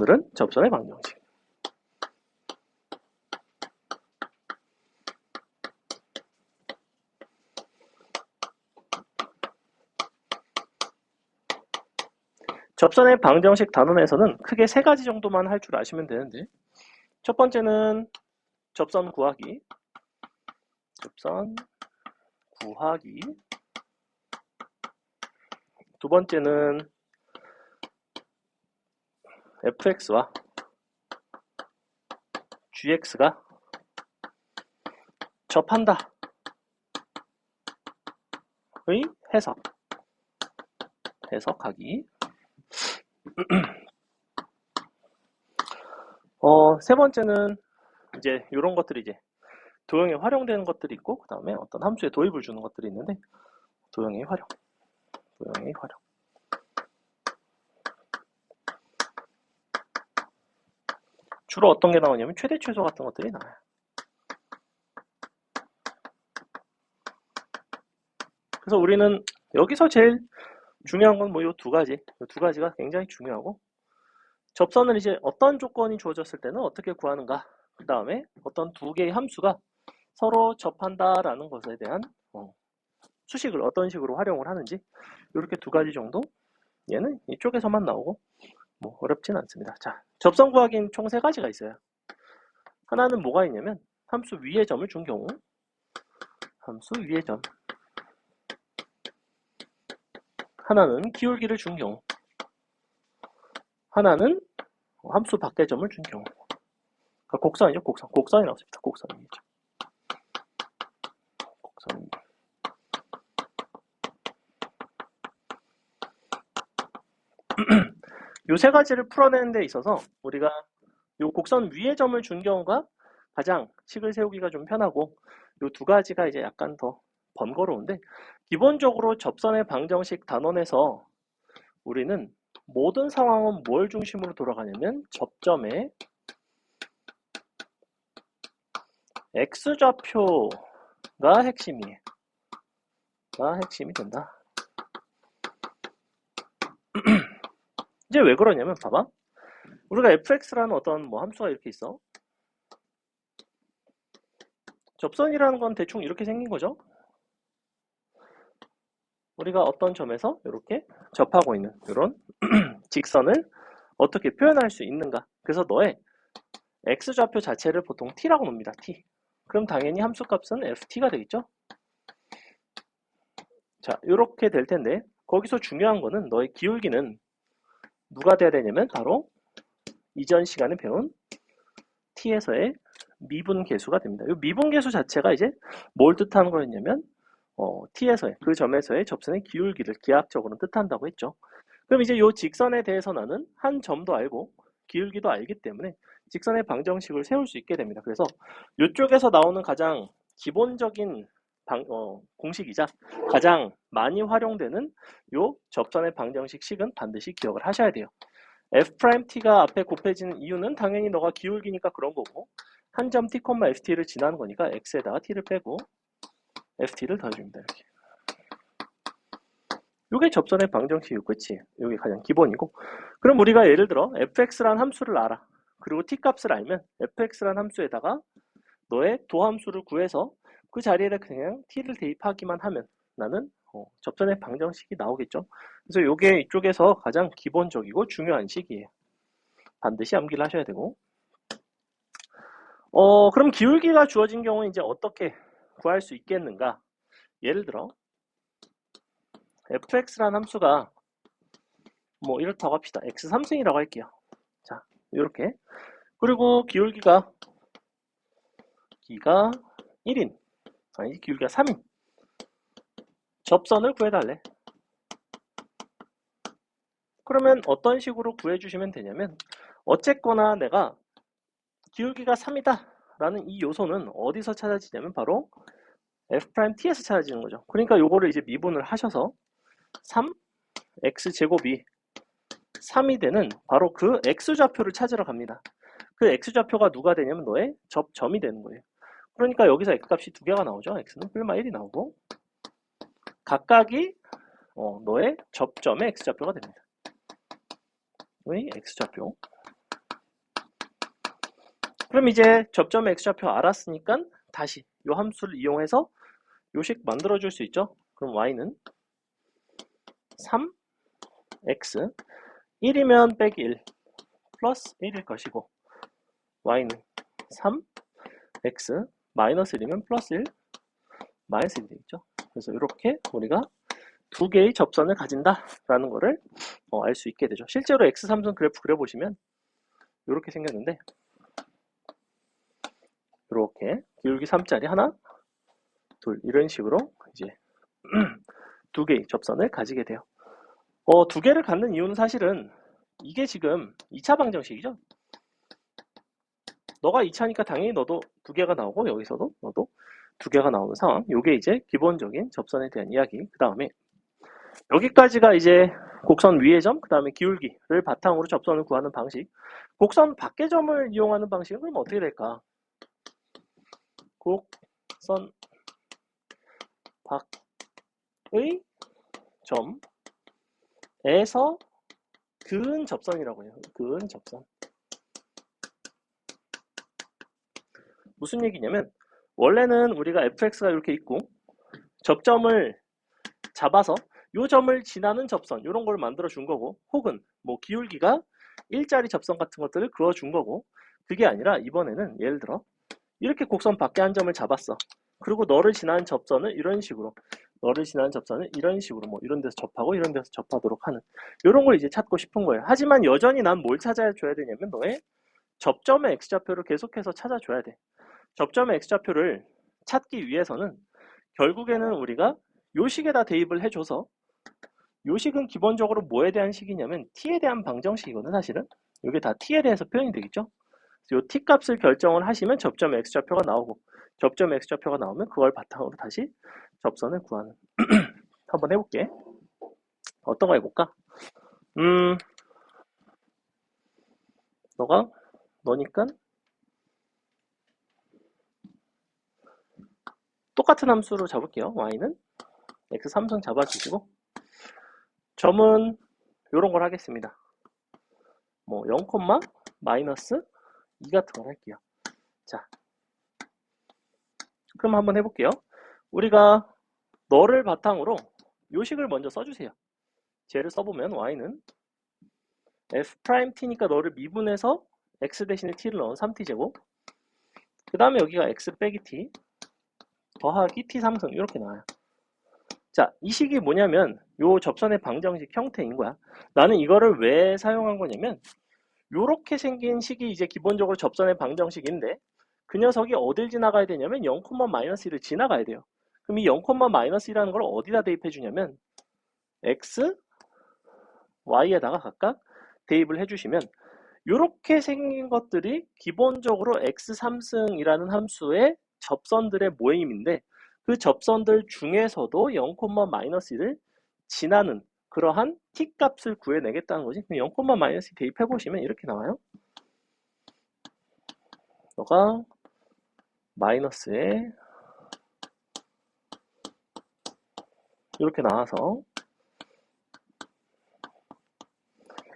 오늘은 접선의 방정식. 접선의 방정식 단원에서는 크게 세 가지 정도만 할 줄 아시면 되는데, 첫 번째는 접선 구하기, 두 번째는 fx와 gx가 접한다 의 해석하기. 세 번째는 이제 이런 것들이 이제 도형에 활용되는 것들이 있고, 그 다음에 어떤 함수에 도입을 주는 것들이 있는데, 도형의 활용. 주로 어떤 게 나오냐면 최대 최소 같은 것들이 나와요. 그래서 우리는 여기서 제일 중요한 건 뭐 이 두 가지가 굉장히 중요하고, 접선을 이제 어떤 조건이 주어졌을 때는 어떻게 구하는가, 그 다음에 어떤 두 개의 함수가 서로 접한다라는 것에 대한 수식을 어떤 식으로 활용을 하는지, 이렇게 두 가지 정도. 얘는 이쪽에서만 나오고 뭐 어렵진 않습니다. 자, 접선 구하기는 총 세 가지가 있어요. 하나는 뭐가 있냐면 함수 위의 점을 준 경우, 하나는 기울기를 준 경우, 하나는 함수 밖의 점을 준 경우. 그러니까 곡선이죠. 곡선이 나왔습니다. 곡선이죠. 요 세 가지를 풀어내는 데 있어서 우리가 요 곡선 위의 점을 준 경우가 가장 식을 세우기가 좀 편하고, 요 두 가지가 이제 약간 더 번거로운데, 기본적으로 접선의 방정식 단원에서 우리는 모든 상황은 뭘 중심으로 돌아가냐면 접점의 x좌표가 핵심이 된다. 이제 왜 그러냐면 봐봐, 우리가 fx라는 어떤 뭐 함수가 이렇게 있어. 접선이라는 건 대충 이렇게 생긴 거죠. 우리가 어떤 점에서 이렇게 접하고 있는 이런 직선을 어떻게 표현할 수 있는가. 그래서 너의 x좌표 자체를 보통 t라고 놉니다. t. 그럼 당연히 함수값은 ft가 되겠죠. 자, 이렇게 될 텐데, 거기서 중요한 거는 너의 기울기는 누가 돼야 되냐면 바로 이전 시간에 배운 t에서의 미분계수가 됩니다. 이 미분계수 자체가 이제 뭘 뜻하는 거였냐면 t에서의, 그 점에서의 접선의 기울기를 기하학적으로는 뜻한다고 했죠. 그럼 이제 이 직선에 대해서 나는 한 점도 알고 기울기도 알기 때문에 직선의 방정식을 세울 수 있게 됩니다. 그래서 이쪽에서 나오는 가장 기본적인 공식이자 가장 많이 활용되는 이 접선의 방정식 식은 반드시 기억을 하셔야 돼요. f't가 앞에 곱해지는 이유는 당연히 너가 기울기니까 그런 거고, 한 점 t, ft를 지나는 거니까 x에다가 t를 빼고 ft를 더해줍니다. 이렇게. 이게 접선의 방정식이고, 끝이에요. 이게 가장 기본이고, 그럼 우리가 예를 들어 fx라는 함수를 알아. 그리고 t 값을 알면 fx라는 함수에다가 너의 도함수를 구해서 그 자리에다 그냥 t를 대입하기만 하면 나는 접선의 방정식이 나오겠죠. 그래서 이게 이쪽에서 가장 기본적이고 중요한 식이에요. 반드시 암기를 하셔야 되고, 그럼 기울기가 주어진 경우는 이제 어떻게 구할 수 있겠는가? 예를 들어 fx라는 함수가 뭐 이렇다고 합시다. x 3승이라고 할게요. 자, 이렇게. 그리고 기울기가 1인, 아니 기울기가 3인. 접선을 구해달래. 그러면 어떤 식으로 구해주시면 되냐면, 어쨌거나 내가 기울기가 3이다 라는 이 요소는 어디서 찾아지냐면 바로 f't에서 찾아지는 거죠. 그러니까 요거를 이제 미분을 하셔서 3x제곱이 3이 되는 바로 그 x좌표를 찾으러 갑니다. 그 x좌표가 누가 되냐면 너의 접점이 되는 거예요. 그러니까 여기서 x값이 두 개가 나오죠. x는 뿔마 1이 나오고, 각각이 너의 접점의 x좌표가 됩니다. 의 x좌표. 그럼 이제 접점의 x좌표 알았으니까 다시 이 함수를 이용해서 요식 만들어줄 수 있죠. 그럼 y는 3x 1이면 빼기 1 플러스 1일 것이고 y는 3x 마이너스 1이면 플러스 1 마이너스 1이 되겠죠. 그래서 이렇게 우리가 두 개의 접선을 가진다라는 거를 알 수 있게 되죠. 실제로 x3선 그래프 그려보시면 이렇게 생겼는데 이렇게 기울기 3짜리 하나, 둘 이런 식으로 이제 두 개의 접선을 가지게 돼요. 두 개를 갖는 이유는 사실은 이게 지금 2차 방정식이죠. 너가 2차니까 당연히 너도 두 개가 나오고 여기서도 너도 두 개가 나오는 상황. 이게 이제 기본적인 접선에 대한 이야기. 그 다음에 여기까지가 이제 곡선 위의 점, 그 다음에 기울기를 바탕으로 접선을 구하는 방식. 곡선 밖의 점을 이용하는 방식은 그럼 어떻게 될까? 곡선 밖의 점에서 근 접선이라고 해요. 근 접선. 무슨 얘기냐면 원래는 우리가 fx가 이렇게 있고 접점을 잡아서 요 점을 지나는 접선 이런 걸 만들어 준 거고 혹은 뭐 기울기가 일자리 접선 같은 것들을 그어 준 거고 그게 아니라 이번에는 예를 들어 이렇게 곡선 밖에 한 점을 잡았어. 그리고 너를 지나는 접선을 이런 식으로 너를 지나는 접선을 이런 식으로 뭐 이런 데서 접하고 이런 데서 접하도록 하는 이런 걸 이제 찾고 싶은 거예요. 하지만 여전히 난 뭘 찾아줘야 되냐면 너의 접점의 x좌표를 계속해서 찾아줘야 돼. 접점의 x좌표를 찾기 위해서는 결국에는 우리가 요식에다 대입을 해줘서 요식은 기본적으로 뭐에 대한 식이냐면 t에 대한 방정식이거든 사실은. 이게 다 t에 대해서 표현이 되겠죠. 요 t 값을 결정을 하시면 접점의 x좌표가 나오고 접점의 x좌표가 나오면 그걸 바탕으로 다시 접선을 구하는 한번 해볼게. 어떤 거 해볼까? 너니까 똑같은 함수로 잡을게요. y는 x3선 잡아주시고 점은 요런 걸 하겠습니다. 뭐 0, 마이너스 2 같은 걸 할게요. 자, 그럼 한번 해볼게요. 우리가 너를 바탕으로 요식을 먼저 써주세요. 쟤를 써보면 y는 f't니까 너를 미분해서 x 대신에 t를 넣은 3t제곱 그 다음에 여기가 x 빼기 t 더하기 t3승 이렇게 나와요. 자, 이 식이 뭐냐면 요 접선의 방정식 형태인 거야. 나는 이거를 왜 사용한 거냐면 요렇게 생긴 식이 이제 기본적으로 접선의 방정식인데 그 녀석이 어딜 지나가야 되냐면 0, 마이너스 1을 지나가야 돼요. 그럼 이 0, 마이너스 1이라는 걸 어디다 대입해 주냐면 x, y에다가 각각 대입을 해주시면 이렇게 생긴 것들이 기본적으로 x3승이라는 함수의 접선들의 모임인데 그 접선들 중에서도 0, 마이너스 1을 지나는 그러한 t 값을 구해내겠다는 거지. 0, 마이너스 1 대입해보시면 이렇게 나와요. 너가 마이너스에 이렇게 나와서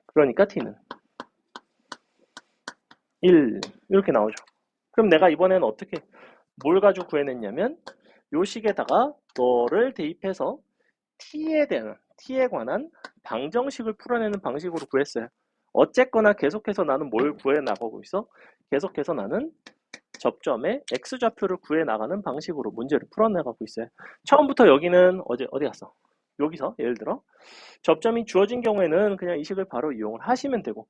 그러니까 t는 1 이렇게 나오죠. 그럼 내가 이번에는 어떻게 뭘 가지고 구해냈냐면 요 식에다가 너를 대입해서 t에 관한 방정식을 풀어내는 방식으로 구했어요. 어쨌거나 계속해서 나는 뭘 구해 나가고 있어? 계속해서 나는 접점의 x좌표를 구해 나가는 방식으로 문제를 풀어나가고 있어요. 처음부터 여기는 어디 갔어? 여기서 예를 들어 접점이 주어진 경우에는 그냥 이 식을 바로 이용을 하시면 되고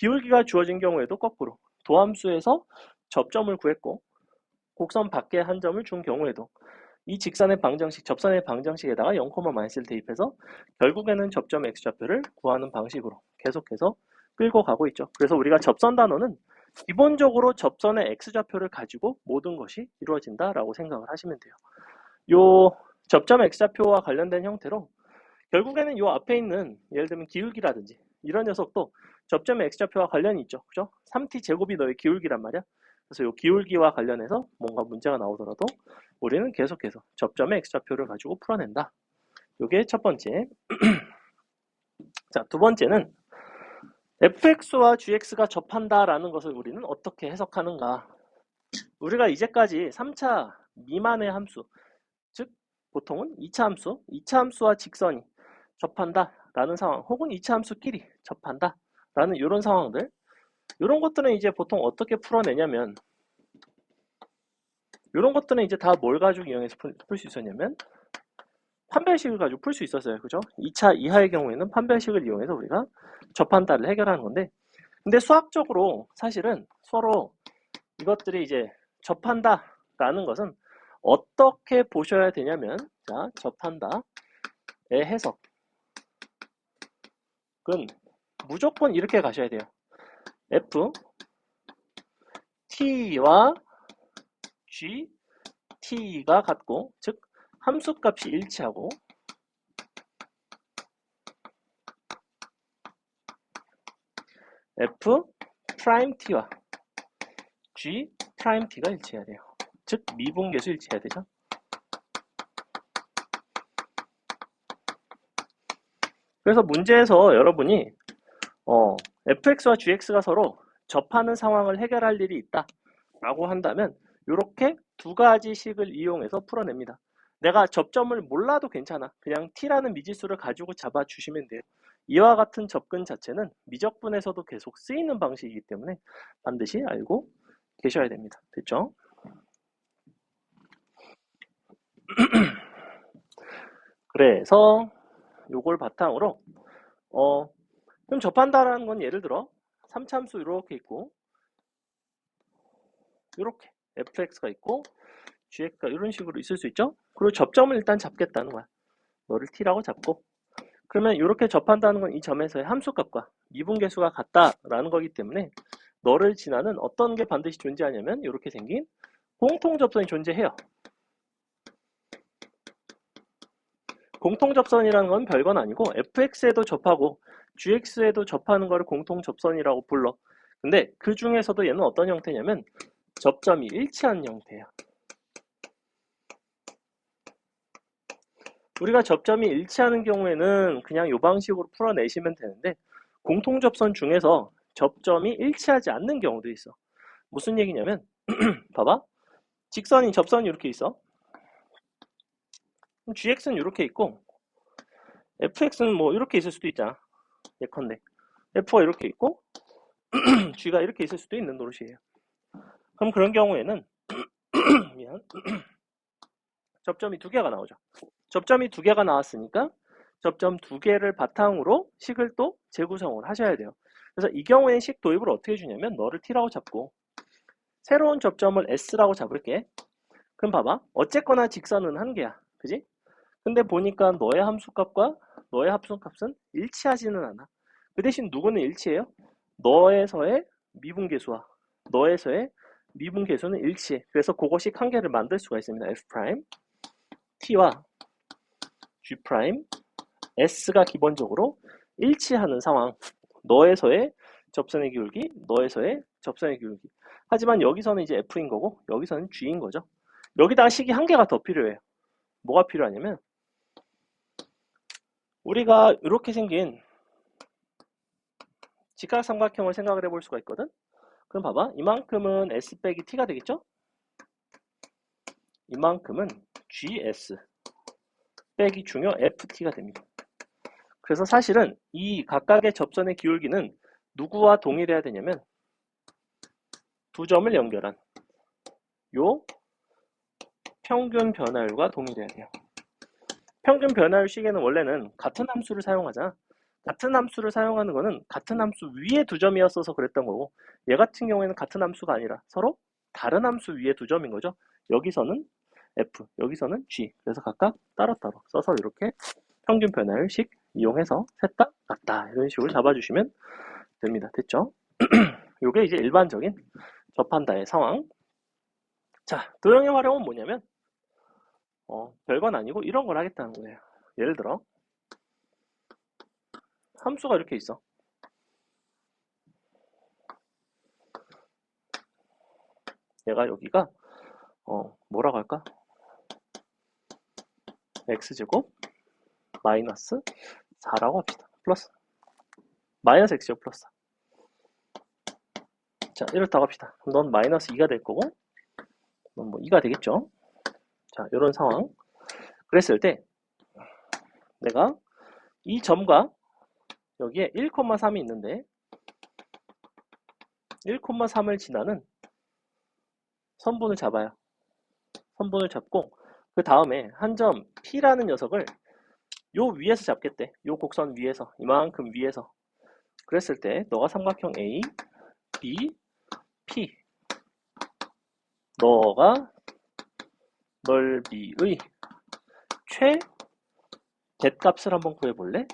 기울기가 주어진 경우에도 거꾸로 도함수에서 접점을 구했고 곡선 밖에 한 점을 준 경우에도 이 직선의 방정식, 접선의 방정식에다가 0, 마이너스를 대입해서 결국에는 접점의 x좌표를 구하는 방식으로 계속해서 끌고 가고 있죠. 그래서 우리가 접선 단어는 기본적으로 접선의 x좌표를 가지고 모든 것이 이루어진다라고 생각을 하시면 돼요. 요 접점의 x좌표와 관련된 형태로 결국에는 요 앞에 있는 예를 들면 기울기라든지 이런 녀석도 접점의 x좌표와 관련이 있죠. 그죠? 3t 제곱이 너의 기울기란 말이야. 그래서 요 기울기와 관련해서 뭔가 문제가 나오더라도 우리는 계속해서 접점의 x좌표를 가지고 풀어낸다. 요게 첫 번째. 자, 두 번째는 fx와 gx가 접한다라는 것을 우리는 어떻게 해석하는가? 우리가 이제까지 3차 미만의 함수, 즉 보통은 2차 함수, 2차 함수와 직선이 접한다라는 상황, 혹은 2차 함수끼리 접한다라는 이런 상황들, 이런 것들은 이제 보통 어떻게 풀어내냐면, 이런 것들은 이제 다 뭘 가지고 이용해서 풀 수 있었냐면 판별식을 가지고 풀 수 있었어요. 그죠? 2차 이하의 경우에는 판별식을 이용해서 우리가 접한다를 해결하는 건데, 근데 수학적으로 사실은 서로 이것들이 이제 접한다라는 것은 어떻게 보셔야 되냐면, 자, 접한다의 해석은 무조건 이렇게 가셔야 돼요. f, t와 g, t가 같고, 즉 함수값이 일치하고, f 프라임 t와 g 프라임 t가 일치해야 돼요. 즉 미분계수 일치해야 되죠. 그래서 문제에서 여러분이 fx와 gx가 서로 접하는 상황을 해결할 일이 있다 라고 한다면 이렇게 두 가지 식을 이용해서 풀어냅니다. 내가 접점을 몰라도 괜찮아. 그냥 t라는 미지수를 가지고 잡아주시면 돼요. 이와 같은 접근 자체는 미적분에서도 계속 쓰이는 방식이기 때문에 반드시 알고 계셔야 됩니다. 됐죠? 그래서 요걸 바탕으로 그럼 접한다라는 건 예를 들어 3참수 이렇게 있고, 이렇게 fx가 있고 gx가 이런 식으로 있을 수 있죠. 그리고 접점을 일단 잡겠다는 거야. 너를 t라고 잡고, 그러면 이렇게 접한다는 건 이 점에서의 함수값과 미분계수가 같다라는 거기 때문에 너를 지나는 어떤 게 반드시 존재하냐면 이렇게 생긴 공통접선이 존재해요. 공통접선이라는 건 별건 아니고 fx에도 접하고 gx에도 접하는 거를 공통접선이라고 불러. 근데 그 중에서도 얘는 어떤 형태냐면 접점이 일치하는 형태예요. 우리가 접점이 일치하는 경우에는 그냥 이 방식으로 풀어내시면 되는데, 공통접선 중에서 접점이 일치하지 않는 경우도 있어. 무슨 얘기냐면 봐봐, 직선이 접선이 이렇게 있어. 그럼 gx는 이렇게 있고 fx는 뭐 이렇게 있을 수도 있잖아. 예컨대 f가 이렇게 있고 g가 이렇게 있을 수도 있는 노릇이에요. 그럼 그런 경우에는 미안, 접점이 두 개가 나오죠. 접점이 두 개가 나왔으니까 접점 두 개를 바탕으로 식을 또 재구성을 하셔야 돼요. 그래서 이 경우에는 식 도입을 어떻게 해주냐면 너를 t라고 잡고 새로운 접점을 s라고 잡을게. 그럼 봐봐, 어쨌거나 직선은 한 개야, 그지? 근데 보니까 너의 함수값과 너의 합성값은 일치하지는 않아. 그 대신 누구는 일치해요? 너에서의 미분계수와 너에서의 미분계수는 일치해. 그래서 그것식 한 개를 만들 수가 있습니다. f' t와 g' s가 기본적으로 일치하는 상황. 너에서의 접선의 기울기, 너에서의 접선의 기울기. 하지만 여기서는 이제 f인 거고 여기서는 g인 거죠. 여기다가 식이 한 개가 더 필요해요. 뭐가 필요하냐면 우리가 이렇게 생긴 직각삼각형을 생각을 해볼 수가 있거든. 그럼 봐봐, 이만큼은 s 빼기 t가 되겠죠? 이만큼은 gs 빼기 중요 ft가 됩니다. 그래서 사실은 이 각각의 접선의 기울기는 누구와 동일해야 되냐면 두 점을 연결한 요 평균 변화율과 동일해야 돼요. 평균 변화율 식에는 원래는 같은 함수를 사용하잖아. 같은 함수를 사용하는 거는 같은 함수 위에 두 점이었어서 그랬던 거고, 얘 같은 경우에는 같은 함수가 아니라 서로 다른 함수 위에 두 점인 거죠. 여기서는 f, 여기서는 g. 그래서 각각 따로따로 써서 이렇게 평균 변화율식 이용해서 셋 다 같다 이런 식으로 잡아주시면 됩니다. 됐죠? 이게 이제 일반적인 접한다의 상황. 자, 도형의 활용은 뭐냐면 별건 아니고 이런 걸 하겠다는 거예요. 예를 들어 함수가 이렇게 있어. 얘가 여기가 뭐라고 할까? x제곱 마이너스 4라고 합시다. 플러스 마이너스 x제곱 플러스 4. 자, 이렇다고 합시다. 그럼 넌 마이너스 2가 될 거고, 넌 뭐 2가 되겠죠? 자, 이런 상황. 그랬을 때, 내가 이 점과 여기에 1,3이 있는데, 1,3을 지나는 선분을 잡아요. 선분을 잡고, 그 다음에 한 점 P라는 녀석을 요 위에서 잡겠대. 요 곡선 위에서. 이만큼 위에서. 그랬을 때, 너가 삼각형 A, B, P. 너가 넓이의 대값을 한번 구해볼래?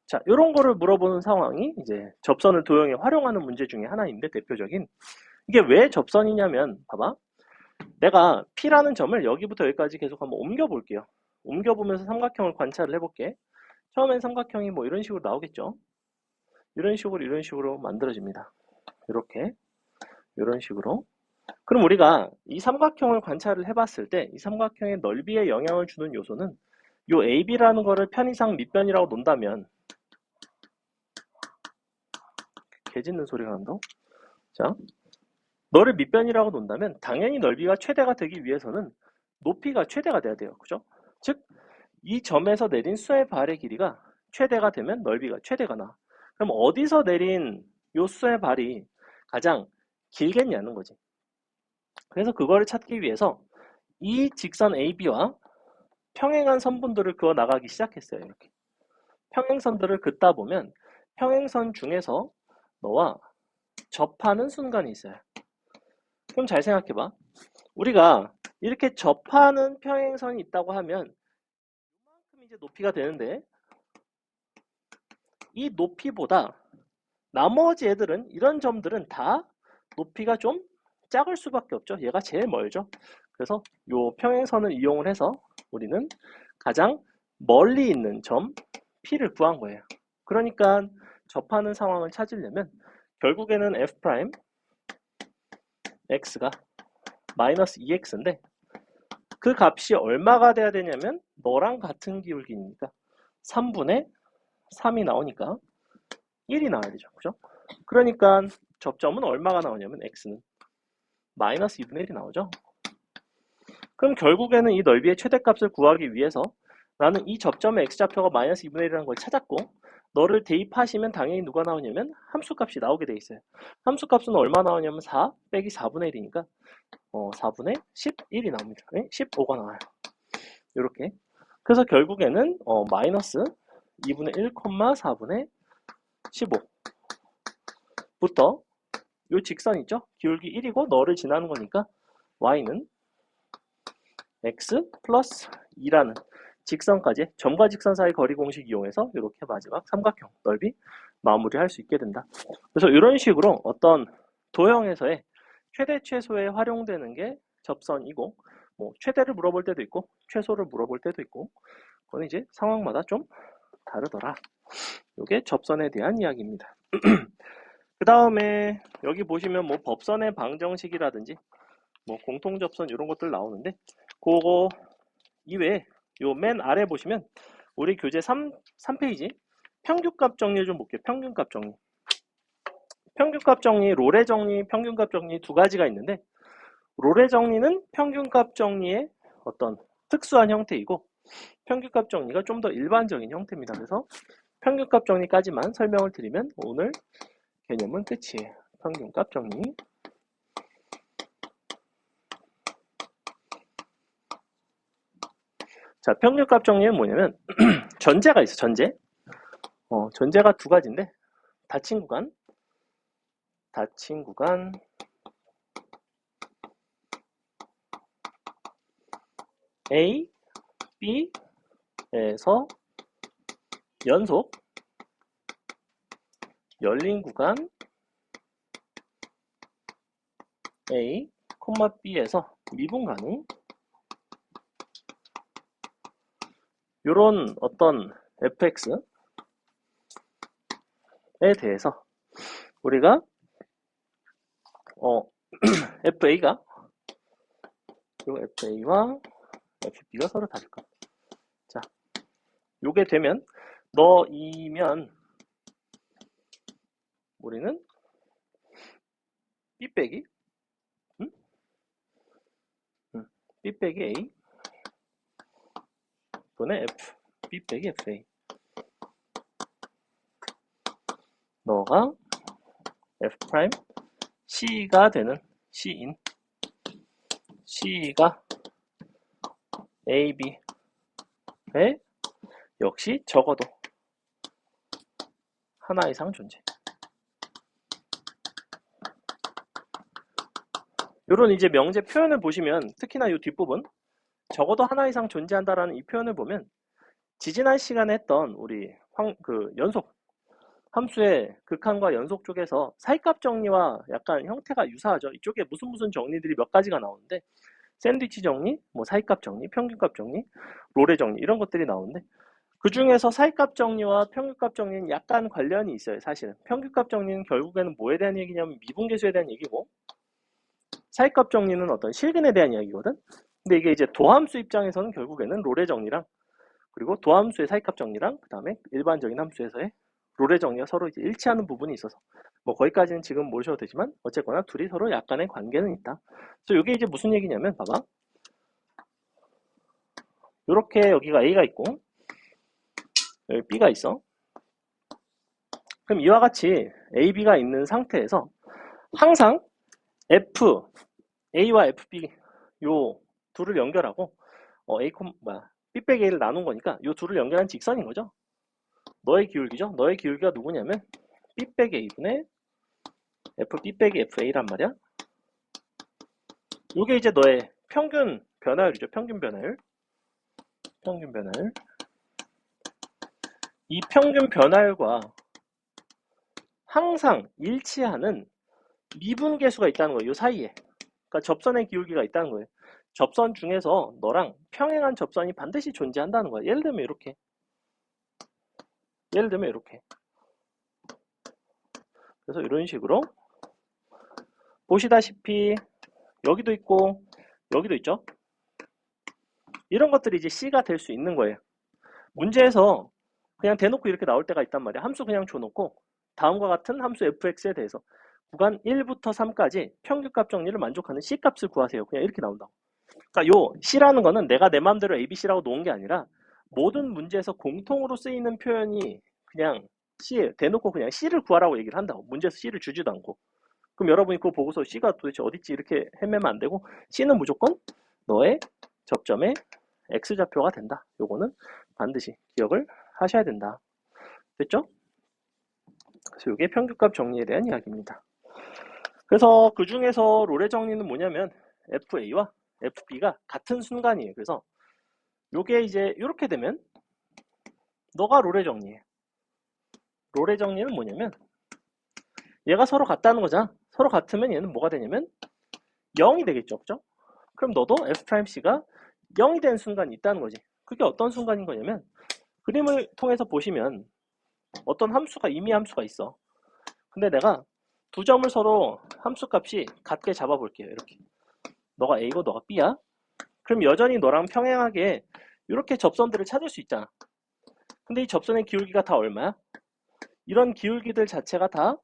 자, 이런 거를 물어보는 상황이 이제 접선을 도형에 활용하는 문제 중에 하나인데, 대표적인. 이게 왜 접선이냐면, 봐봐. 내가 P라는 점을 여기부터 여기까지 계속 한번 옮겨볼게요. 옮겨보면서 삼각형을 관찰을 해볼게. 처음엔 삼각형이 뭐 이런 식으로 나오겠죠. 이런 식으로 만들어집니다. 이렇게, 이런 식으로. 그럼 우리가 이 삼각형을 관찰을 해봤을 때 이 삼각형의 넓이에 영향을 주는 요소는 요 AB라는 거를 편의상 밑변이라고 논다면, 개 짖는 소리가 난다. 자, 너를 밑변이라고 논다면 당연히 넓이가 최대가 되기 위해서는 높이가 최대가 돼야 돼요. 그죠? 즉, 이 점에서 내린 수의 발의 길이가 최대가 되면 넓이가 최대가 나. 그럼 어디서 내린 요 수의 발이 가장 길겠냐는 거지. 그래서 그거를 찾기 위해서 이 직선 AB와 평행한 선분들을 그어 나가기 시작했어요. 이렇게. 평행선들을 긋다 보면 평행선 중에서 너와 접하는 순간이 있어요. 그럼 잘 생각해봐. 우리가 이렇게 접하는 평행선이 있다고 하면 이만큼 이제 높이가 되는데, 이 높이보다 나머지 애들은, 이런 점들은 다 높이가 좀 작을 수밖에 없죠. 얘가 제일 멀죠. 그래서 이 평행선을 이용을 해서 우리는 가장 멀리 있는 점 P를 구한 거예요. 그러니까 접하는 상황을 찾으려면 결국에는 F' X가 마이너스 2X인데, 그 값이 얼마가 돼야 되냐면 너랑 같은 기울기니까 3분의 3이 나오니까 1이 나와야 되죠. 그죠? 그러니까 접점은 얼마가 나오냐면 X는 마이너스 2분의 1이 나오죠. 그럼 결국에는 이 넓이의 최대값을 구하기 위해서 나는 이 점점의 X좌표가 마이너스 2분의 1이라는 걸 찾았고, 너를 대입하시면 당연히 누가 나오냐면 함수값이 나오게 돼 있어요. 함수값은 얼마 나오냐면 4 빼기 4분의 1이니까 4분의 11이 나옵니다. 15가 나와요. 이렇게. 그래서 결국에는 마이너스 2분의 1, 4분의 15부터 요 직선 있죠? 기울기 1이고 너를 지나는 거니까 y는 x 플러스 2라는 직선까지, 점과 직선 사이 거리 공식 이용해서 이렇게 마지막 삼각형 넓이 마무리할 수 있게 된다. 그래서 이런 식으로 어떤 도형에서의 최대 최소에 활용되는 게 접선이고, 뭐 최대를 물어볼 때도 있고 최소를 물어볼 때도 있고, 그건 이제 상황마다 좀 다르더라. 이게 접선에 대한 이야기입니다. 그 다음에 여기 보시면 뭐 법선의 방정식이라든지 뭐 공통접선 이런 것들 나오는데, 그거 이외에 요 맨 아래 보시면 우리 교재 3페이지 평균값 정리 좀 볼게요. 평균값 정리. 평균값 정리, 롤의 정리, 평균값 정리 두 가지가 있는데, 롤의 정리는 평균값 정리의 어떤 특수한 형태이고, 평균값 정리가 좀 더 일반적인 형태입니다. 그래서 평균값 정리까지만 설명을 드리면 오늘 개념은 끝이에요. 평균값 정리. 자, 평균값 정리는 뭐냐면 전제가 있어. 전제가 두 가지인데, 닫힌 구간 A, B에서 연속, 열린 구간 A, B에서 미분 가능. 요런 어떤 fx에 대해서 우리가 FA가, 요 FA와 FB가 서로 다를까? 자, 요게 되면 너이면 우리는 B 빼기 응? B 빼기 A 분의 F B 빼기 FA. 너가 F 프라임 C가 되는 C인 C가 A, B에 역시 적어도 하나 이상 존재. 요런 이제 명제 표현을 보시면 특히나 이 뒷부분 적어도 하나 이상 존재한다라는 이 표현을 보면 지지난 시간에 했던 우리 연속 함수의 극한과 연속 쪽에서 사이값 정리와 약간 형태가 유사하죠. 이쪽에 무슨 정리들이 몇 가지가 나오는데 샌드위치 정리, 뭐 사이값 정리, 평균값 정리, 롤의 정리 이런 것들이 나오는데 그 중에서 사이값 정리와 평균값 정리는 약간 관련이 있어요. 사실은 평균값 정리는 결국에는 뭐에 대한 얘기냐면 미분계수에 대한 얘기고 사이값 정리는 어떤 실근에 대한 이야기거든. 근데 이게 이제 도함수 입장에서는 결국에는 롤의 정리랑 그리고 도함수의 사이값 정리랑 그 다음에 일반적인 함수에서의 롤의 정리가 서로 이제 일치하는 부분이 있어서 뭐 거기까지는 지금 모르셔도 되지만 어쨌거나 둘이 서로 약간의 관계는 있다. 그래서 이게 이제 무슨 얘기냐면 봐봐. 이렇게 여기가 A가 있고 여기 B가 있어. 그럼 이와 같이 A, B가 있는 상태에서 항상 F, A와 FB 요 둘을 연결하고 B 빼기 A를 나눈 거니까 요 둘을 연결한 직선인 거죠. 너의 기울기죠. 너의 기울기가 누구냐면 B 빼기 A분의 F, B 빼기 FA란 말이야. 요게 이제 너의 평균 변화율이죠. 평균 변화율. 평균 변화율. 이 평균 변화율과 항상 일치하는 미분계수가 있다는 거예요. 요 사이에. 그러니까 접선의 기울기가 있다는 거예요. 접선 중에서 너랑 평행한 접선이 반드시 존재한다는 거야. 예를 들면 이렇게. 그래서 이런 식으로 보시다시피 여기도 있고 여기도 있죠. 이런 것들이 이제 C가 될 수 있는 거예요. 문제에서 그냥 대놓고 이렇게 나올 때가 있단 말이야. 함수 그냥 줘놓고 다음과 같은 함수 fx에 대해서 구간 1부터 3까지 평균값 정리를 만족하는 C값을 구하세요. 그냥 이렇게 나온다고. 그러니까 요 C라는 거는 내가 내 마음대로 ABC라고 놓은 게 아니라 모든 문제에서 공통으로 쓰이는 표현이 그냥 C, 대놓고 그냥 C를 구하라고 얘기를 한다고. 문제에서 C를 주지도 않고. 그럼 여러분이 그거 보고서 C가 도대체 어딨지 이렇게 헤매면 안 되고 C는 무조건 너의 접점의 X좌표가 된다. 요거는 반드시 기억을 하셔야 된다. 됐죠? 그래서 이게 평균값 정리에 대한 이야기입니다. 그래서 그 중에서 롤의 정리는 뭐냐면 FA와 FB가 같은 순간이에요. 그래서 요게 이제 이렇게 되면 너가 롤의 정리해. 롤의 정리는 뭐냐면 얘가 서로 같다는 거잖아. 서로 같으면 얘는 뭐가 되냐면 0이 되겠죠. 그죠? 그럼 너도 F'C가 0이 된 순간이 있다는 거지. 그게 어떤 순간인 거냐면 그림을 통해서 보시면 어떤 함수가 임의 함수가 있어. 근데 내가 두 점을 서로 함수값이 같게 잡아볼게요. 이렇게. 너가 A고 너가 B야. 그럼 여전히 너랑 평행하게 이렇게 접선들을 찾을 수 있잖아. 근데 이 접선의 기울기가 다 얼마야? 이런 기울기들 자체가 다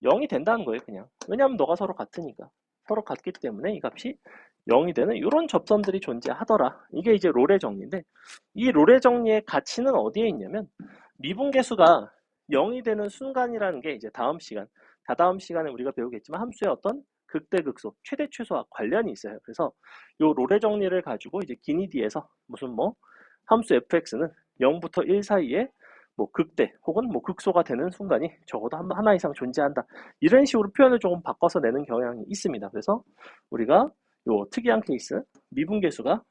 0이 된다는 거예요. 그냥. 왜냐하면 너가 서로 같으니까. 서로 같기 때문에 이 값이 0이 되는 이런 접선들이 존재하더라. 이게 이제 롤의 정리인데 이 롤의 정리의 가치는 어디에 있냐면 미분계수가 0이 되는 순간이라는 게 이제 다다음 시간에 우리가 배우겠지만 함수의 어떤 극대극소, 최대 최소와 관련이 있어요. 그래서 요 롤의 정리를 가지고 이제 기니디에서 무슨 뭐 함수 fx는 0부터 1 사이에 뭐 극대 혹은 뭐 극소가 되는 순간이 적어도 하나 이상 존재한다. 이런 식으로 표현을 조금 바꿔서 내는 경향이 있습니다. 그래서 우리가 요 특이한 케이스, 미분계수가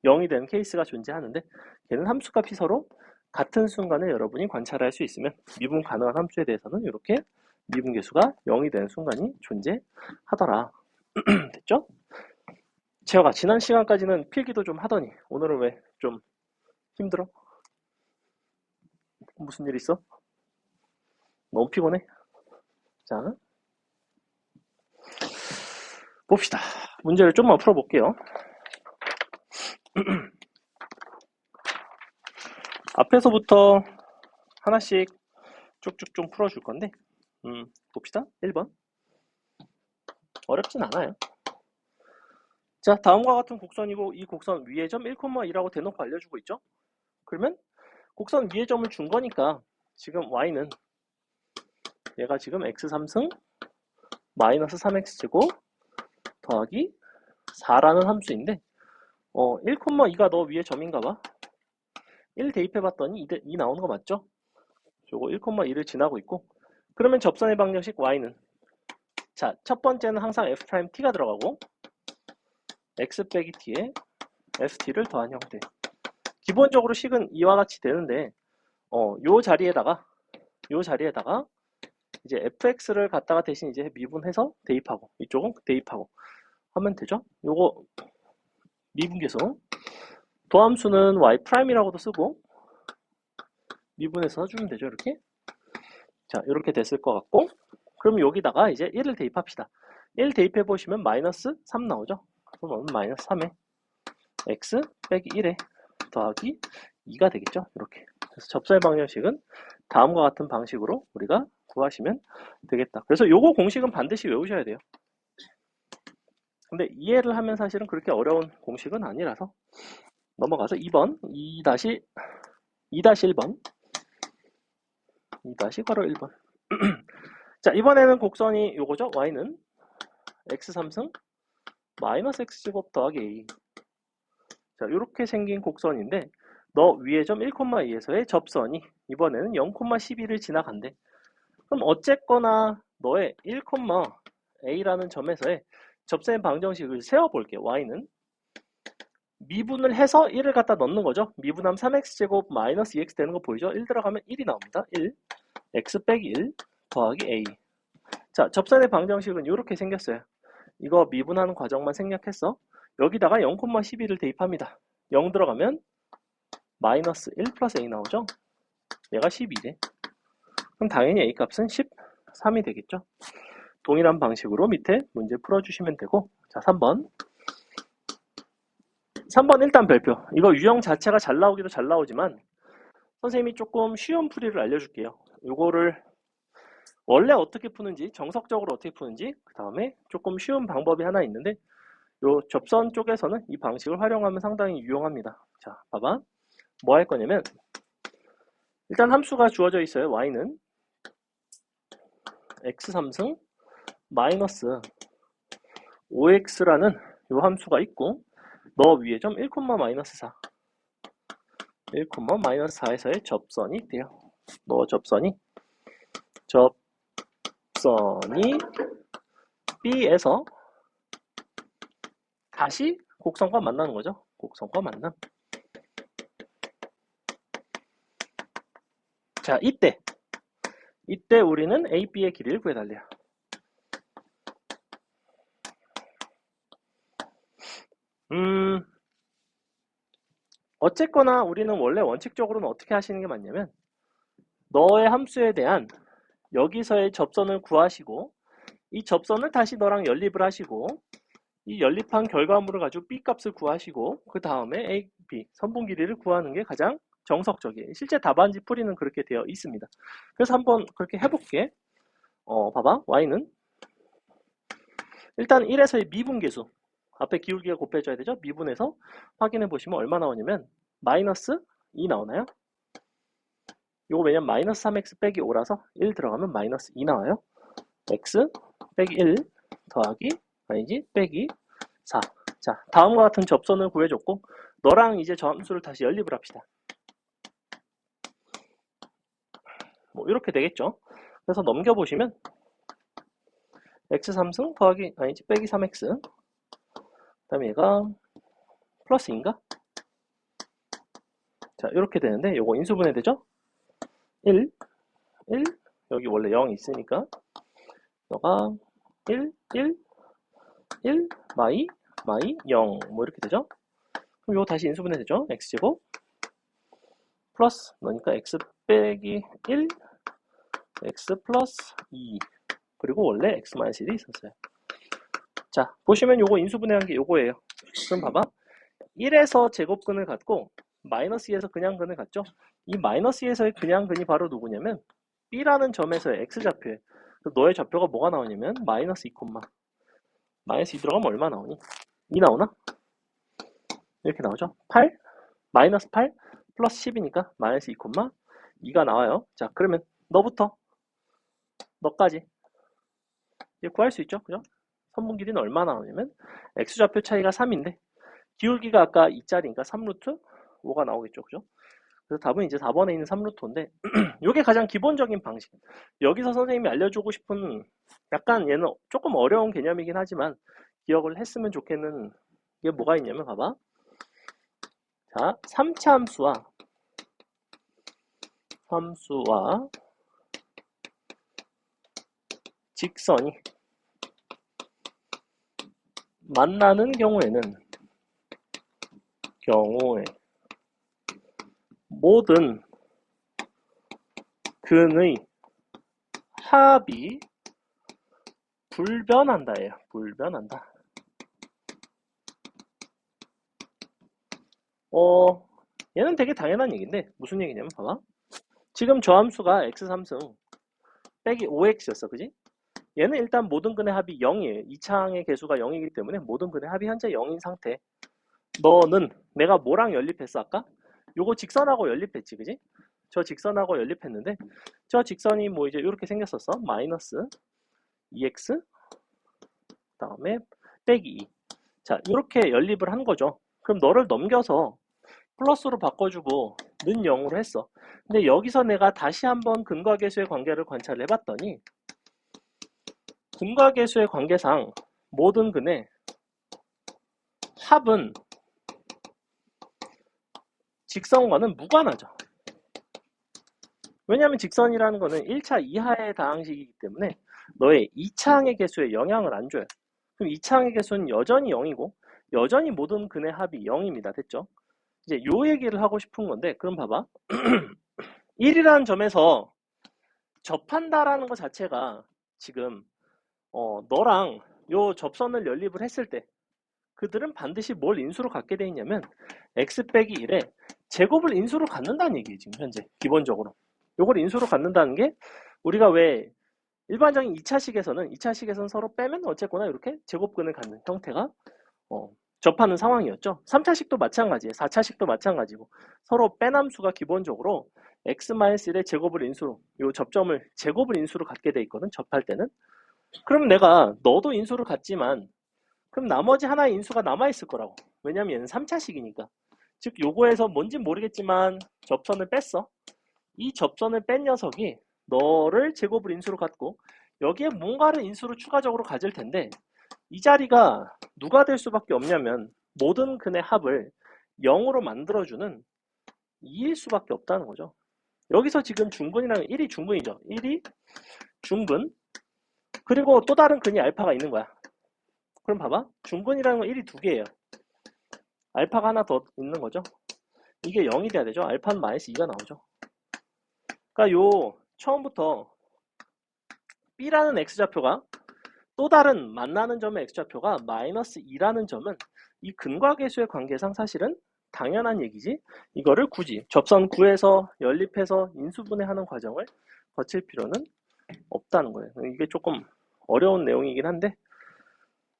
0이 되는 케이스가 존재하는데 걔는 함수값이 서로 같은 순간에 여러분이 관찰할 수 있으면 미분 가능한 함수에 대해서는 이렇게 미분계수가 0이 되는 순간이 존재하더라. 됐죠? 제가 지난 시간까지는 필기도 좀 하더니 오늘은 왜 좀 힘들어? 무슨 일 있어? 너무 피곤해? 자, 봅시다. 문제를 좀만 풀어볼게요. 앞에서부터 하나씩 쭉쭉 좀 풀어줄 건데 봅시다. 1번 어렵진 않아요. 자, 다음과 같은 곡선이고 이 곡선 위의 점 1,2라고 대놓고 알려주고 있죠. 그러면 곡선 위의 점을 준 거니까 지금 y는 얘가 지금 x3승 마이너스 3x제곱 더하기 4라는 함수인데 1,2가 너 위에 점인가 봐. 1 대입해봤더니 2 나오는 거 맞죠? 요거 1,2를 지나고 있고 그러면 접선의 방정식 y는 자, 첫 번째는 항상 f't가 들어가고 x 빼기 t에 ft를 더한 형태. 기본적으로 식은 이와 같이 되는데 요 자리에다가 이제 fx를 갖다가 대신 이제 미분해서 대입하고 이쪽은 대입하고 하면 되죠. 요거 미분계수 도함수는 y'이라고도 쓰고 미분해서 써주면 되죠. 이렇게 자 이렇게 됐을 것 같고 그럼 여기다가 이제 1을 대입합시다. 1 대입해 보시면 마이너스 3 나오죠. 그럼 마이너스 3에 x 빼기 1에 더하기 2가 되겠죠. 이렇게 그래서 접선의 방정식은 다음과 같은 방식으로 우리가 구하시면 되겠다. 그래서 요거 공식은 반드시 외우셔야 돼요. 근데 이해를 하면 사실은 그렇게 어려운 공식은 아니라서 넘어가서 2번 2-1번 2-1번 자 이번에는 곡선이 요거죠. y는 x3승 마이너스 x제곱 더하기 a 자 이렇게 생긴 곡선인데 너 위의 점 1,2에서의 접선이 이번에는 0,12를 지나간대. 그럼 어쨌거나 너의 1,a라는 점에서의 접선의 방정식을 세워볼게. y는 미분을 해서 1을 갖다 넣는 거죠. 미분하면 3x제곱 마이너스 2x 되는 거 보이죠? 1 들어가면 1이 나옵니다. 1 x 빼기 1 더하기 a 자 접선의 방정식은 이렇게 생겼어요. 이거 미분하는 과정만 생략했어. 여기다가 0,12를 대입합니다. 0 들어가면 마이너스 1 플러스 a 나오죠? 얘가 12래. 그럼 당연히 a 값은 13이 되겠죠? 동일한 방식으로 밑에 문제 풀어주시면 되고 자 3번 일단 별표 이거 유형 자체가 잘 나오기도 잘 나오지만 선생님이 조금 쉬운 풀이를 알려줄게요. 이거를 원래 어떻게 푸는지 정석적으로 어떻게 푸는지 그 다음에 조금 쉬운 방법이 하나 있는데 요 접선 쪽에서는 이 방식을 활용하면 상당히 유용합니다. 자 봐봐 뭐 할 거냐면 일단 함수가 주어져 있어요. y는 x3승 마이너스 5x라는 요 함수가 있고 너 위에 점 1, 마이너스 4 1, 마이너스 4에서의 접선이 돼요. 너 접선이 B에서 다시 곡선과 만나는 거죠. 곡선과 만남. 자, 이때 우리는 A, B의 길이를 구해달래요. 어쨌거나 우리는 원래 원칙적으로는 어떻게 하시는 게 맞냐면 너의 함수에 대한 여기서의 접선을 구하시고 이 접선을 다시 너랑 연립을 하시고 이 연립한 결과물을 가지고 B 값을 구하시고 그 다음에 A, B 선분 길이를 구하는 게 가장 정석적이에요. 실제 답안지 풀이는 그렇게 되어 있습니다. 그래서 한번 그렇게 해볼게. 봐봐. y는 일단 1에서의 미분계수 앞에 기울기가 곱해져야 되죠. 미분해서 확인해 보시면 얼마 나오냐면 마이너스 2 나오나요? 이거 왜냐면 마이너스 3x 빼기 5라서 1 들어가면 마이너스 2 나와요. x 빼기 1 더하기 아니지 빼기 4. 자 다음과 같은 접선을 구해줬고 너랑 이제 저 함수를 다시 연립을 합시다. 뭐 이렇게 되겠죠. 그래서 넘겨보시면 x3승 더하기 아니지 빼기 3x 그 다음에 얘가 플러스인가? 자 이렇게 되는데 요거 인수분해 되죠? 1 여기 원래 0이 있으니까 너가 1 마이 0 뭐 이렇게 되죠? 그럼 요거 다시 인수분해 되죠? x제곱 플러스 너니까 x 빼기 1 x 플러스 2 그리고 원래 x-1이 있었어요. 자 보시면 요거 인수분해한 게 요거예요. 그럼 봐봐 1에서 제곱근을 갖고 마이너스 2에서 그냥 근을 갖죠. 이 마이너스 2에서의 그냥 근이 바로 누구냐면 B라는 점에서의 x좌표에 너의 좌표가 뭐가 나오냐면 마이너스 2, 마이너스 2 들어가면 얼마 나오니? 2 나오나? 이렇게 나오죠. 8 마이너스 8 플러스 10이니까 마이너스 2, 2가 나와요. 자, 그러면 너부터 너까지 이제 구할 수 있죠. 그죠? 선분 길이는 얼마 나오냐면 x좌표 차이가 3인데 기울기가 아까 2짜리니까 3루트 5가 나오겠죠. 그죠? 그래서 답은 이제 4번에 있는 3루트인데 이게 가장 기본적인 방식. 여기서 선생님이 알려주고 싶은 약간 얘는 조금 어려운 개념이긴 하지만 기억을 했으면 좋겠는 게 뭐가 있냐면 봐봐. 자, 3차 함수와 직선이 만나는 경우에 모든 근의 합이 불변한다예요. 불변한다. 얘는 되게 당연한 얘기인데 무슨 얘기냐면 봐봐. 지금 저 함수가 x3승 빼기 5x였어. 그지? 얘는 일단 모든 근의 합이 0이에요. 2차항의 개수가 0이기 때문에 모든 근의 합이 현재 0인 상태. 너는 내가 뭐랑 연립했어 아까? 요거 직선하고 연립했지. 그지? 저 직선하고 연립했는데 저 직선이 뭐 이제 이렇게 생겼었어. 마이너스 2x 다음에 빼기 2. 자, 이렇게 연립을 한 거죠. 그럼 너를 넘겨서 플러스로 바꿔주고 는 0으로 했어. 근데 여기서 내가 다시 한번 근과 계수의 관계를 관찰을 해봤더니 근과 계수의 관계상 모든 근의 합은 직선과는 무관하죠. 왜냐하면 직선이라는 거는 1차 이하의 다항식이기 때문에 너의 2차항의 개수에 영향을 안 줘요. 그럼 2차항의 개수는 여전히 0이고 여전히 모든 근의 합이 0입니다. 됐죠? 이제 요 얘기를 하고 싶은 건데 그럼 봐봐. 1이라는 점에서 접한다라는 것 자체가 지금 너랑 요 접선을 연립을 했을 때 그들은 반드시 뭘 인수로 갖게 돼 있냐면 x 빼기 1에 제곱을 인수로 갖는다는 얘기예요. 지금 현재 기본적으로 요걸 인수로 갖는다는 게 우리가 왜 일반적인 2차식에서는 서로 빼면 어쨌거나 이렇게 제곱근을 갖는 형태가 접하는 상황이었죠. 3차식도 마찬가지예요. 4차식도 마찬가지고 서로 빼남수가 기본적으로 x-1의 제곱을 인수로 요 접점을 제곱을 인수로 갖게 돼 있거든. 접할 때는. 그럼 내가 너도 인수를 갖지만 그럼 나머지 하나의 인수가 남아있을 거라고. 왜냐면 얘는 3차식이니까. 즉 요거에서 뭔진 모르겠지만 접선을 뺐어. 이 접선을 뺀 녀석이 너를 제곱을 인수로 갖고 여기에 뭔가를 인수로 추가적으로 가질 텐데 이 자리가 누가 될 수밖에 없냐면 모든 근의 합을 0으로 만들어주는 2일 수밖에 없다는 거죠. 여기서 지금 중근이라는 1이 중근이죠. 1이 중근 그리고 또 다른 근이 알파가 있는 거야. 그럼 봐봐. 중근이라는 건 1이 두 개예요. 알파가 하나 더 있는 거죠. 이게 0이 돼야 되죠. 알파는 마이너스 2가 나오죠. 그러니까 요 처음부터 B라는 X좌표가 또 다른 만나는 점의 X좌표가 마이너스 2라는 점은 이 근과 계수의 관계상 사실은 당연한 얘기지 이거를 굳이 접선 구해서 연립해서 인수분해하는 과정을 거칠 필요는 없다는 거예요. 이게 조금 어려운 내용이긴 한데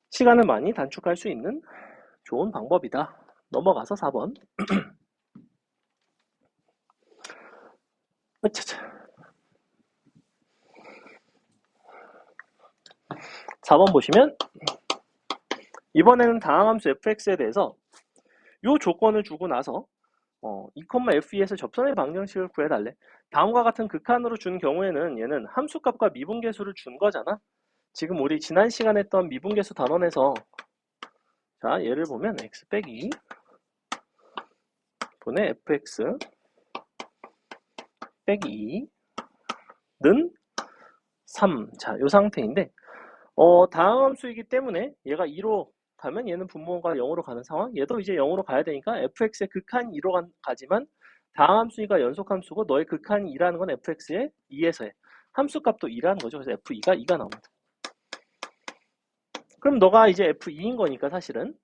시간을 많이 단축할 수 있는 좋은 방법이다. 넘어가서 4번. 으차차. 4번 보시면 이번에는 다항함수 fx에 대해서 이 조건을 주고 나서 2,f2에서 접선의 방정식을 구해달래. 다음과 같은 극한으로 준 경우에는 얘는 함수값과 미분계수를 준 거잖아. 지금 우리 지난 시간에 했던 미분계수 단원에서 자 얘를 보면 x 빼기 분의 fx 빼기 2는 3. 자, 요 상태인데 다항함수이기 때문에 얘가 2로 가면 얘는 분모가 0으로 가는 상황. 얘도 이제 0으로 가야 되니까 fx의 극한 2로 가지만 다항함수가 연속함수고 너의 극한 2라는 건 fx의 2에서의 함수값도 2라는 거죠. 그래서 f2가 2가 나옵니다. 그럼 너가 이제 f2인 거니까 사실은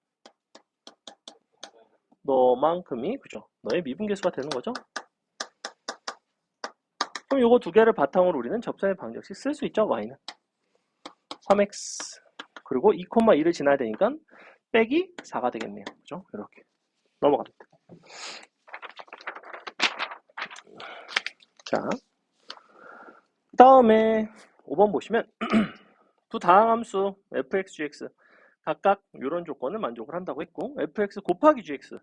너만큼이 그죠? 너의 미분계수가 되는 거죠. 그럼 요거 두 개를 바탕으로 우리는 접선의 방정식 쓸 수 있죠. y는 3x 그리고 2,2를 지나야 되니까 빼기 4가 되겠네요. 그죠? 이렇게 넘어갑니다. 자, 그 다음에 5번 보시면 두 다항함수 fx, gx 각각 이런 조건을 만족을 한다고 했고 fx 곱하기 gx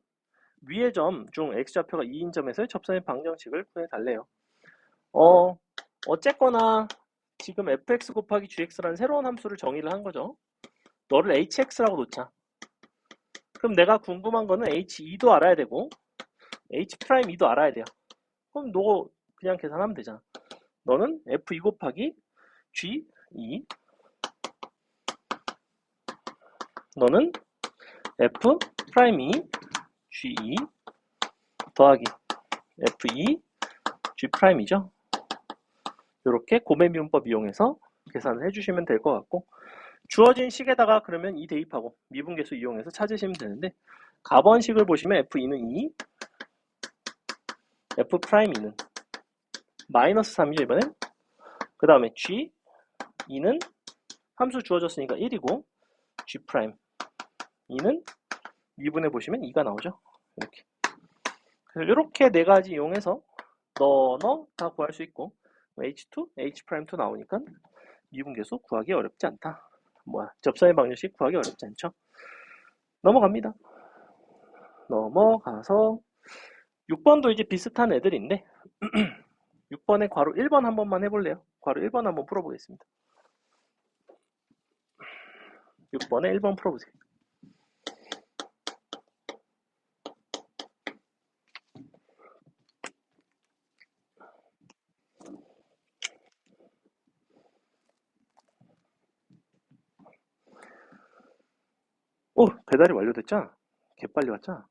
위의 점 중 x좌표가 2인 점에서의 접선의 방정식을 구해달래요. 어쨌거나 지금 fx 곱하기 gx라는 새로운 함수를 정의를 한 거죠. 너를 hx라고 놓자. 그럼 내가 궁금한 거는 h2도 알아야 되고 h'2도 알아야 돼요. 그럼 너 그냥 계산하면 되잖아. 너는 f2 곱하기 g2 너는 f'2 g2 더하기 f2 g'이죠. 이렇게 고매미분법 이용해서 계산을 해주시면 될 것 같고 주어진 식에다가 그러면 2 대입하고 미분계수 이용해서 찾으시면 되는데 가번식을 보시면 f2는 2 f'2는 마이너스 3이죠 이번엔. 그 다음에 g2는 함수 주어졌으니까 1이고 g'2는 미분해 보시면 2가 나오죠. 이렇게. 그래서 이렇게 네 가지 이용해서 너 다 구할 수 있고 h2, h'2 나오니까 미분계수 구하기 어렵지 않다. 접선의 방정식 구하기 어렵지 않죠. 넘어갑니다. 넘어가서 6번도 이제 비슷한 애들인데 6번에 괄호 1번 한 번만 해볼래요? 괄호 1번 한번 풀어보겠습니다. 6번에 1번 풀어보세요. 오, 배달이 완료됐죠? 개빨리 왔죠?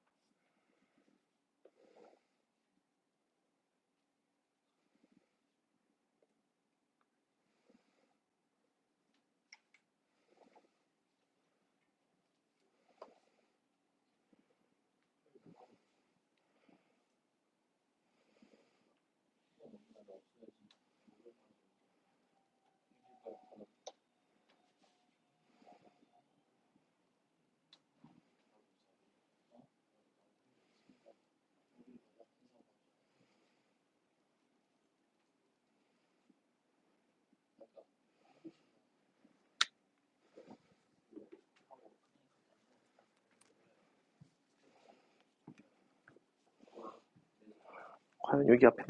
과연 여기 앞에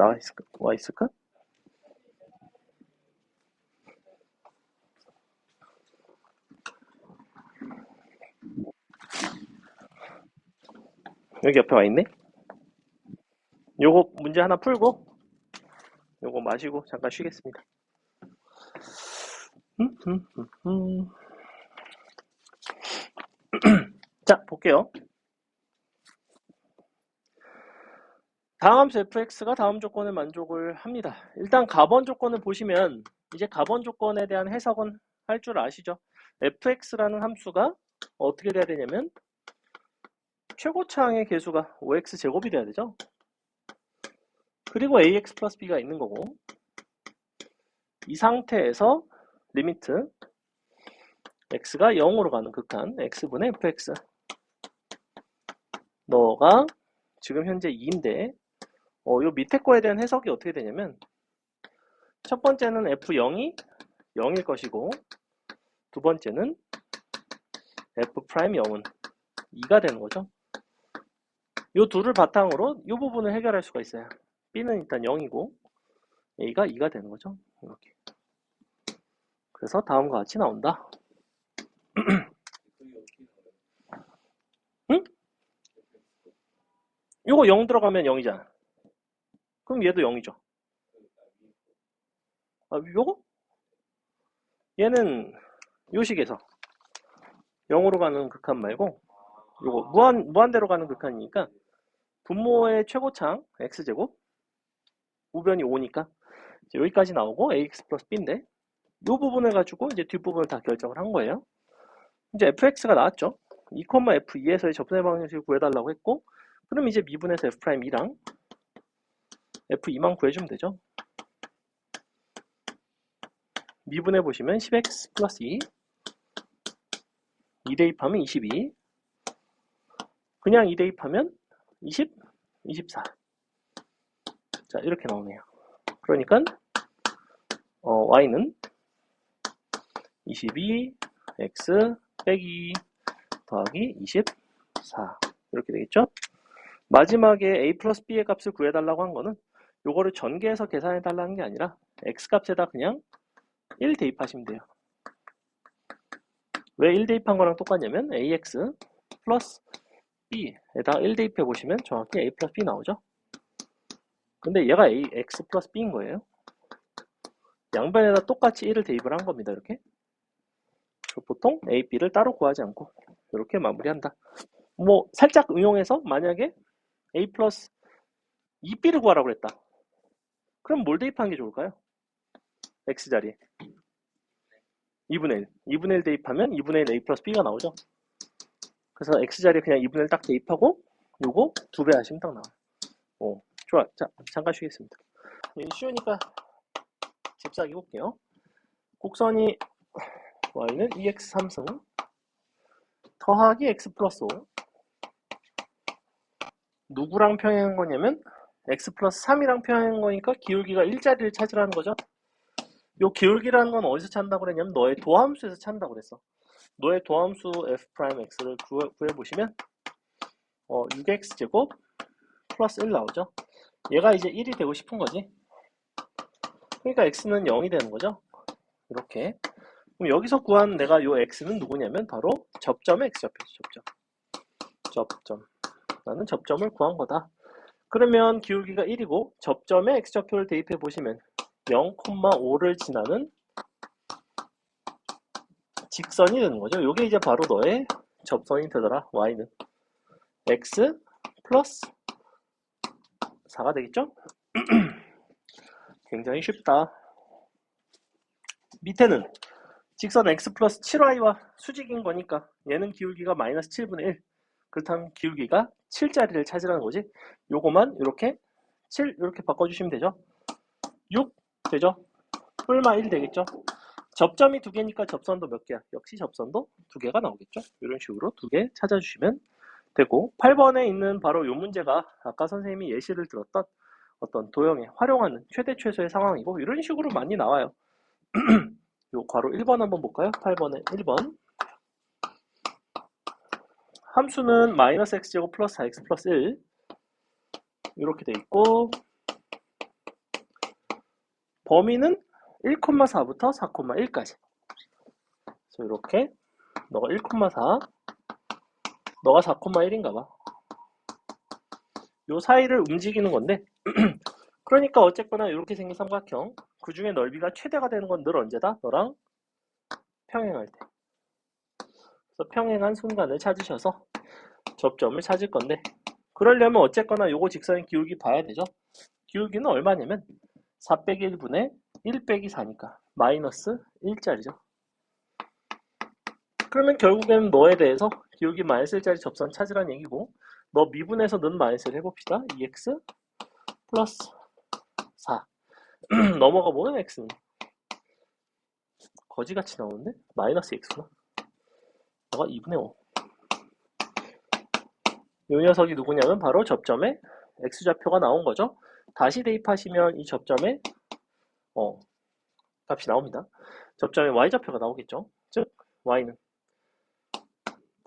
와 있을까? 여기 옆에 와 있네? 요거 문제 하나 풀고 요거 마시고 잠깐 쉬겠습니다. 자, 볼게요. 다함수 fx가 다음 조건에 만족을 합니다. 일단 가번 조건을 보시면 이제 가번 조건에 대한 해석은 할 줄 아시죠? fx라는 함수가 어떻게 돼야 되냐면 최고차항의 개수가 5x 제곱이 돼야 되죠. 그리고 ax 플러스 b가 있는 거고 이 상태에서 리미트 x가 0으로 가는 극한 x분의 fx 너가 지금 현재 2인데 요 밑에 거에 대한 해석이 어떻게 되냐면 첫 번째는 f0이 0일 것이고 두 번째는 f'0은 2가 되는 거죠. 이 둘을 바탕으로 이 부분을 해결할 수가 있어요. b는 일단 0이고 a가 2가 되는 거죠. 이렇게. 그래서 다음과 같이 나온다. 응? 이거 0 들어가면 0이잖아. 그럼 얘도 0이죠. 아, 요거? 얘는 요식에서 0으로 가는 극한 말고 요거 무한대로 가는 극한이니까 분모의 최고차항 x제곱 우변이 5니까 여기까지 나오고 ax 플러스 b인데 이 부분을 가지고 이제 뒷부분을 다 결정을 한 거예요. 이제 fx가 나왔죠. 2,f2에서의 접선의 방정식을 구해달라고 했고 그럼 이제 미분해서 f'2랑 f2만 구해주면 되죠. 미분해 보시면 10x 플러스 2 2 대입하면 22. 그냥 2 대입하면 20, 24. 자, 이렇게 나오네요. 그러니까 y는 22 x 빼기 더하기 24 이렇게 되겠죠? 마지막에 a 플러스 b의 값을 구해달라고 한 거는 요거를 전개해서 계산해 달라는 게 아니라 x 값에다 그냥 1 대입하시면 돼요. 왜 1 대입한 거랑 똑같냐면 ax 플러스 b에다 1 대입해 보시면 정확히 a 플러스 b 나오죠? 근데 얘가 ax 플러스 b인 거예요. 양변에다 똑같이 1을 대입을 한 겁니다. 이렇게. 보통 a, b를 따로 구하지 않고 이렇게 마무리한다. 뭐 살짝 응용해서 만약에 a 플러스 2b를 구하라고 그랬다. 그럼 뭘 대입하는 게 좋을까요? x자리에 2분의 1. 2분의 1 대입하면 2분의 1 a 플러스 b가 나오죠. 그래서 x자리에 그냥 2분의 1 딱 대입하고 요거 2배 하시면 딱 나와요. 좋아. 자, 잠깐 쉬겠습니다. 쉬우니까 잽싸게 볼게요. 곡선이 y는 2x 3승 더하기 x 플러스 5 누구랑 평행한 거냐면 x 플러스 3이랑 평행한 거니까 기울기가 1자리를 찾으라는 거죠. 요 기울기라는 건 어디서 찾는다고 그랬냐면 너의 도함수에서 찾는다고 그랬어. 너의 도함수 f'x를 구해보시면 6x제곱 플러스 1 나오죠. 얘가 이제 1이 되고 싶은 거지. 그러니까 x는 0이 되는 거죠. 이렇게. 그럼 여기서 구한 내가 요 x는 누구냐면 바로 접점의 x좌표죠. 접점. 나는 접점을 구한 거다. 그러면 기울기가 1이고 접점의 x좌표를 대입해 보시면 0,5를 지나는 직선이 되는 거죠. 요게 이제 바로 너의 접선이 되더라. y는 x 플러스 4가 되겠죠? 굉장히 쉽다. 밑에는 직선 x 플러스 7y와 수직인 거니까 얘는 기울기가 마이너스 7분의 1. 그렇다면 기울기가 7자리를 찾으라는 거지. 요거만 이렇게 7 이렇게 바꿔주시면 되죠. 6 되죠. 뿔마 1 되겠죠. 접점이 2개니까 접선도 몇 개야? 역시 접선도 2개가 나오겠죠. 이런 식으로 2개 찾아주시면 되고 8번에 있는 바로 이 문제가 아까 선생님이 예시를 들었던 어떤 도형에 활용하는 최대 최소의 상황이고 이런 식으로 많이 나와요. 요 괄호 1번 한번 볼까요? 8번에 1번 함수는 마이너스 x제곱 플러스 4x 플러스 1 이렇게 돼 있고 범위는 1,4부터 4,1까지. 그래서 이렇게 너가 1,4 너가 4,1인가 봐. 요 사이를 움직이는 건데 그러니까 어쨌거나 이렇게 생긴 삼각형 그 중에 넓이가 최대가 되는 건 늘 언제다? 너랑 평행할 때. 그래서 평행한 순간을 찾으셔서 접점을 찾을 건데 그러려면 어쨌거나 요거 직선의 기울기 봐야 되죠. 기울기는 얼마냐면 4 빼기 1분의 1 빼기 4니까 마이너스 1짜리죠. 그러면 결국에는 너에 대해서 기울기 마이너스 1짜리 접선 찾으라는 얘기고 너 미분에서 는 마이너스를 해봅시다. 2x 플러스 4 넘어가 보면 x는 거지같이 나오는데 마이너스 x구나. 너가 2분의 5 이 녀석이 누구냐면 바로 접점에 x좌표가 나온 거죠. 다시 대입하시면 이 접점에 값이 나옵니다. 접점에 y좌표가 나오겠죠. 즉 y는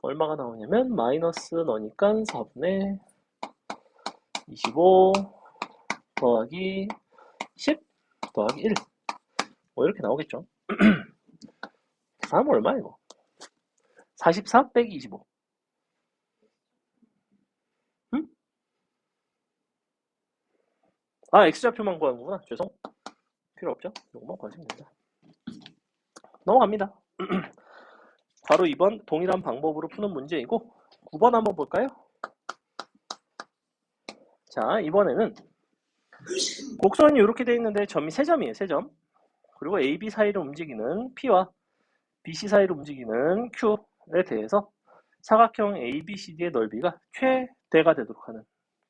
얼마가 나오냐면 마이너스 너니까 4분의 25 더하기 10 더하기 1 뭐 이렇게 나오겠죠. 계산하면 얼마야 이거? 44 빼기 25 응? 아 x좌표만 구하는 거구나. 죄송. 필요 없죠. 이것만 구하시면 됩니다. 넘어갑니다. 바로 2번 동일한 방법으로 푸는 문제이고 9번 한번 볼까요? 자 이번에는 곡선이 이렇게 되어 있는데 점이 3점이에요. 3점. 그리고 AB 사이를 움직이는 P와 BC 사이를 움직이는 Q에 대해서 사각형 ABCD의 넓이가 최대가 되도록 하는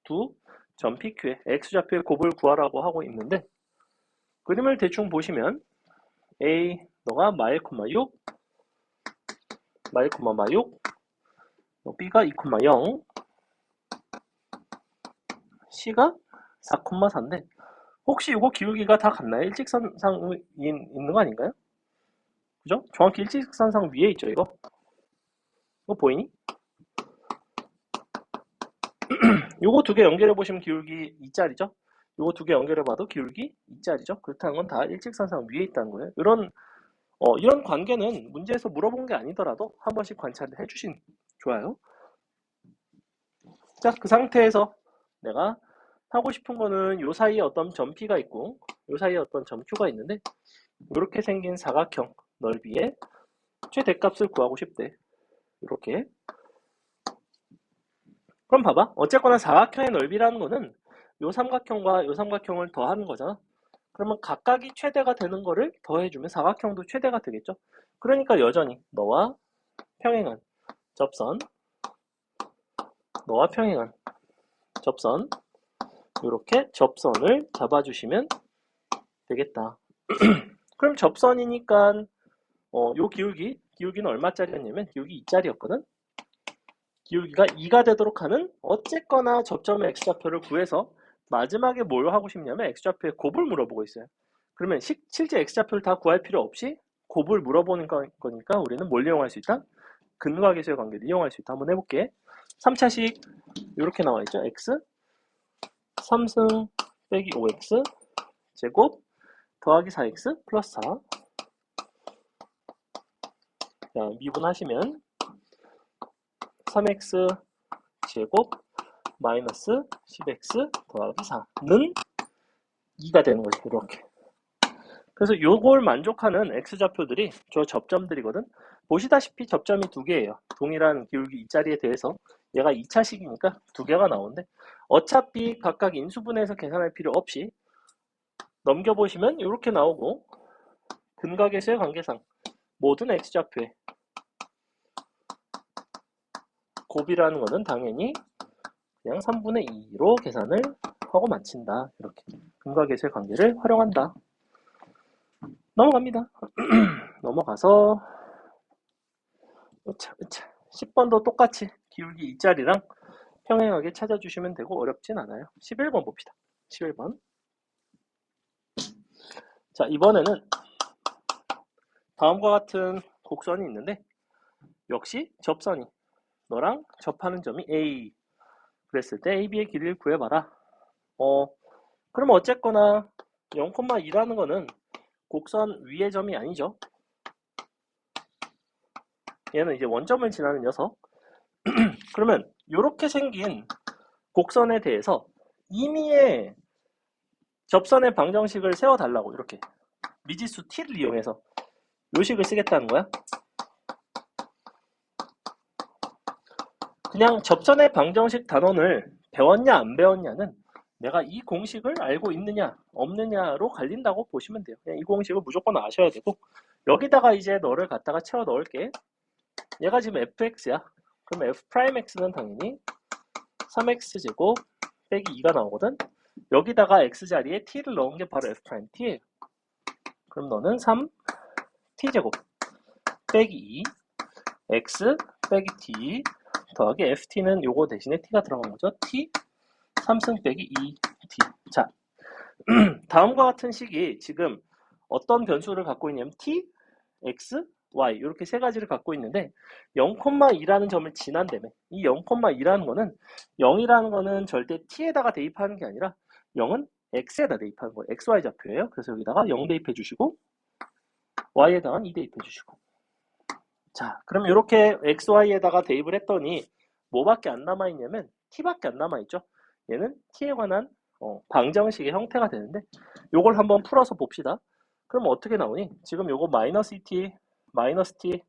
두 점 PQ의 X좌표의 곱을 구하라고 하고 있는데 그림을 대충 보시면 A 너가 마일, 6 마 1, 마 6, b가 2, 0, c가 4, 4인데 혹시 이거 기울기가 다 같나요? 일직선상 있는 거 아닌가요? 그죠? 정확히 일직선상 위에 있죠, 이거? 이거 보이니? 요거 두 개 연결해 보시면 기울기 2짜리죠? 요거 두 개 연결해 봐도 기울기 2짜리죠? 그렇다는 건 다 일직선상 위에 있다는 거예요. 이런 관계는 문제에서 물어본 게 아니더라도 한 번씩 관찰을 해주신 좋아요. 자, 그 상태에서 내가 하고 싶은 거는 요 사이에 어떤 점 P가 있고 요 사이에 어떤 점 Q가 있는데 이렇게 생긴 사각형 넓이의 최대값을 구하고 싶대. 이렇게. 그럼 봐봐. 어쨌거나 사각형의 넓이라는 거는 요 삼각형과 요 삼각형을 더하는 거잖아. 그러면 각각이 최대가 되는 거를 더해주면 사각형도 최대가 되겠죠. 그러니까 여전히 너와 평행한 접선, 너와 평행한 접선, 이렇게 접선을 잡아주시면 되겠다. 그럼 접선이니까 요 기울기는 얼마짜리였냐면 기울기 2짜리였거든. 기울기가 2가 되도록 하는 어쨌거나 접점의 x좌표를 구해서 마지막에 뭘 하고 싶냐면 x좌표의 곱을 물어보고 있어요. 그러면 실제 x좌표를 다 구할 필요 없이 곱을 물어보는 거니까 우리는 뭘 이용할 수 있다? 근과 계수의 관계를 이용할 수 있다. 한번 해볼게. 3차식 이렇게 나와 있죠. x 3승 빼기 5x 제곱 더하기 4x 플러스 4. 자, 미분하시면 3x 제곱 마이너스 10x 더하기 4는 2가 되는 거지. 이렇게. 그래서 요걸 만족하는 x좌표들이 저 접점들이거든. 보시다시피 접점이 두 개예요. 동일한 기울기 2짜리에 대해서 얘가 2차식이니까 두 개가 나오는데 어차피 각각 인수분해해서 계산할 필요 없이 넘겨보시면 이렇게 나오고 근과 계수의 관계상 모든 x좌표의 곱이라는 거는 당연히 그냥 3분의 2로 계산을 하고 마친다. 이렇게 근과 계수의 관계를 활용한다. 넘어갑니다. 넘어가서 10번도 똑같이 기울기 2짜리랑 평행하게 찾아주시면 되고 어렵진 않아요. 11번 봅시다. 11번. 자, 이번에는 다음과 같은 곡선이 있는데 역시 접선이 너랑 접하는 점이 A 그랬을 때 AB의 길이를 구해봐라. 그럼 어쨌거나 0,2라는 거는 곡선 위의 점이 아니죠. 얘는 이제 원점을 지나는 녀석. 그러면 이렇게 생긴 곡선에 대해서 임의의 접선의 방정식을 세워달라고 이렇게 미지수 t를 이용해서 요식을 쓰겠다는 거야. 그냥 접선의 방정식 단원을 배웠냐 안 배웠냐는 내가 이 공식을 알고 있느냐 없느냐로 갈린다고 보시면 돼요. 그냥 이 공식을 무조건 아셔야 되고 여기다가 이제 너를 갖다가 채워 넣을게. 얘가 지금 fx야. 그럼 f'x는 당연히 3x제곱 빼기 2가 나오거든. 여기다가 x자리에 t를 넣은 게 바로 f't예요. 그럼 너는 3t제곱 빼기 2 x 빼기 t 더하기 ft는 요거 대신에 t가 들어간 거죠. t 3승 빼기 2t. 자, 다음과 같은 식이 지금 어떤 변수를 갖고 있냐면 t, x, y 이렇게 세 가지를 갖고 있는데 0,2라는 점을 지난다며. 이 0,2라는 거는 0이라는 거는 절대 t에다가 대입하는 게 아니라 0은 x에다 대입하는 거예요. xy 좌표예요. 그래서 여기다가 0 대입해 주시고 y에다가 2 대입해 주시고. 자, 그럼 이렇게 xy에다가 대입을 했더니 뭐밖에 안 남아있냐면 t밖에 안 남아있죠. 얘는 t에 관한 방정식의 형태가 되는데 요걸 한번 풀어서 봅시다. 그럼 어떻게 나오니? 지금 요거 마이너스 2t, 마이너스 t,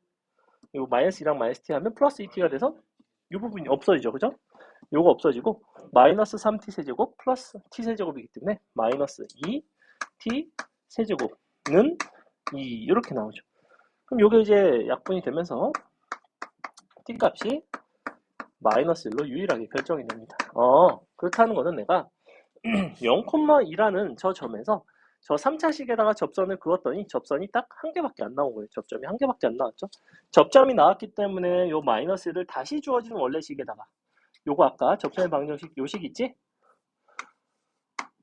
이거 마이너스 2랑 마이너스 t 하면 플러스 2t가 돼서 이 부분이 없어지죠. 그죠? 요거 없어지고 마이너스 3t 세제곱 플러스 t 세제곱이기 때문에 마이너스 2t 세제곱은 2 이렇게 나오죠. 그럼 요게 이제 약분이 되면서 t 값이 마이너스 1로 유일하게 결정이 됩니다. 그렇다는 거는 내가 0,2라는 저 점에서 저 3차식에다가 접선을 그었더니 접선이 딱 한 개밖에 안 나온 거예요. 접점이 한 개밖에 안 나왔죠. 접점이 나왔기 때문에 요 마이너스를 다시 주어진 원래 식에다가 요거 아까 접선의 방정식 요 식 있지?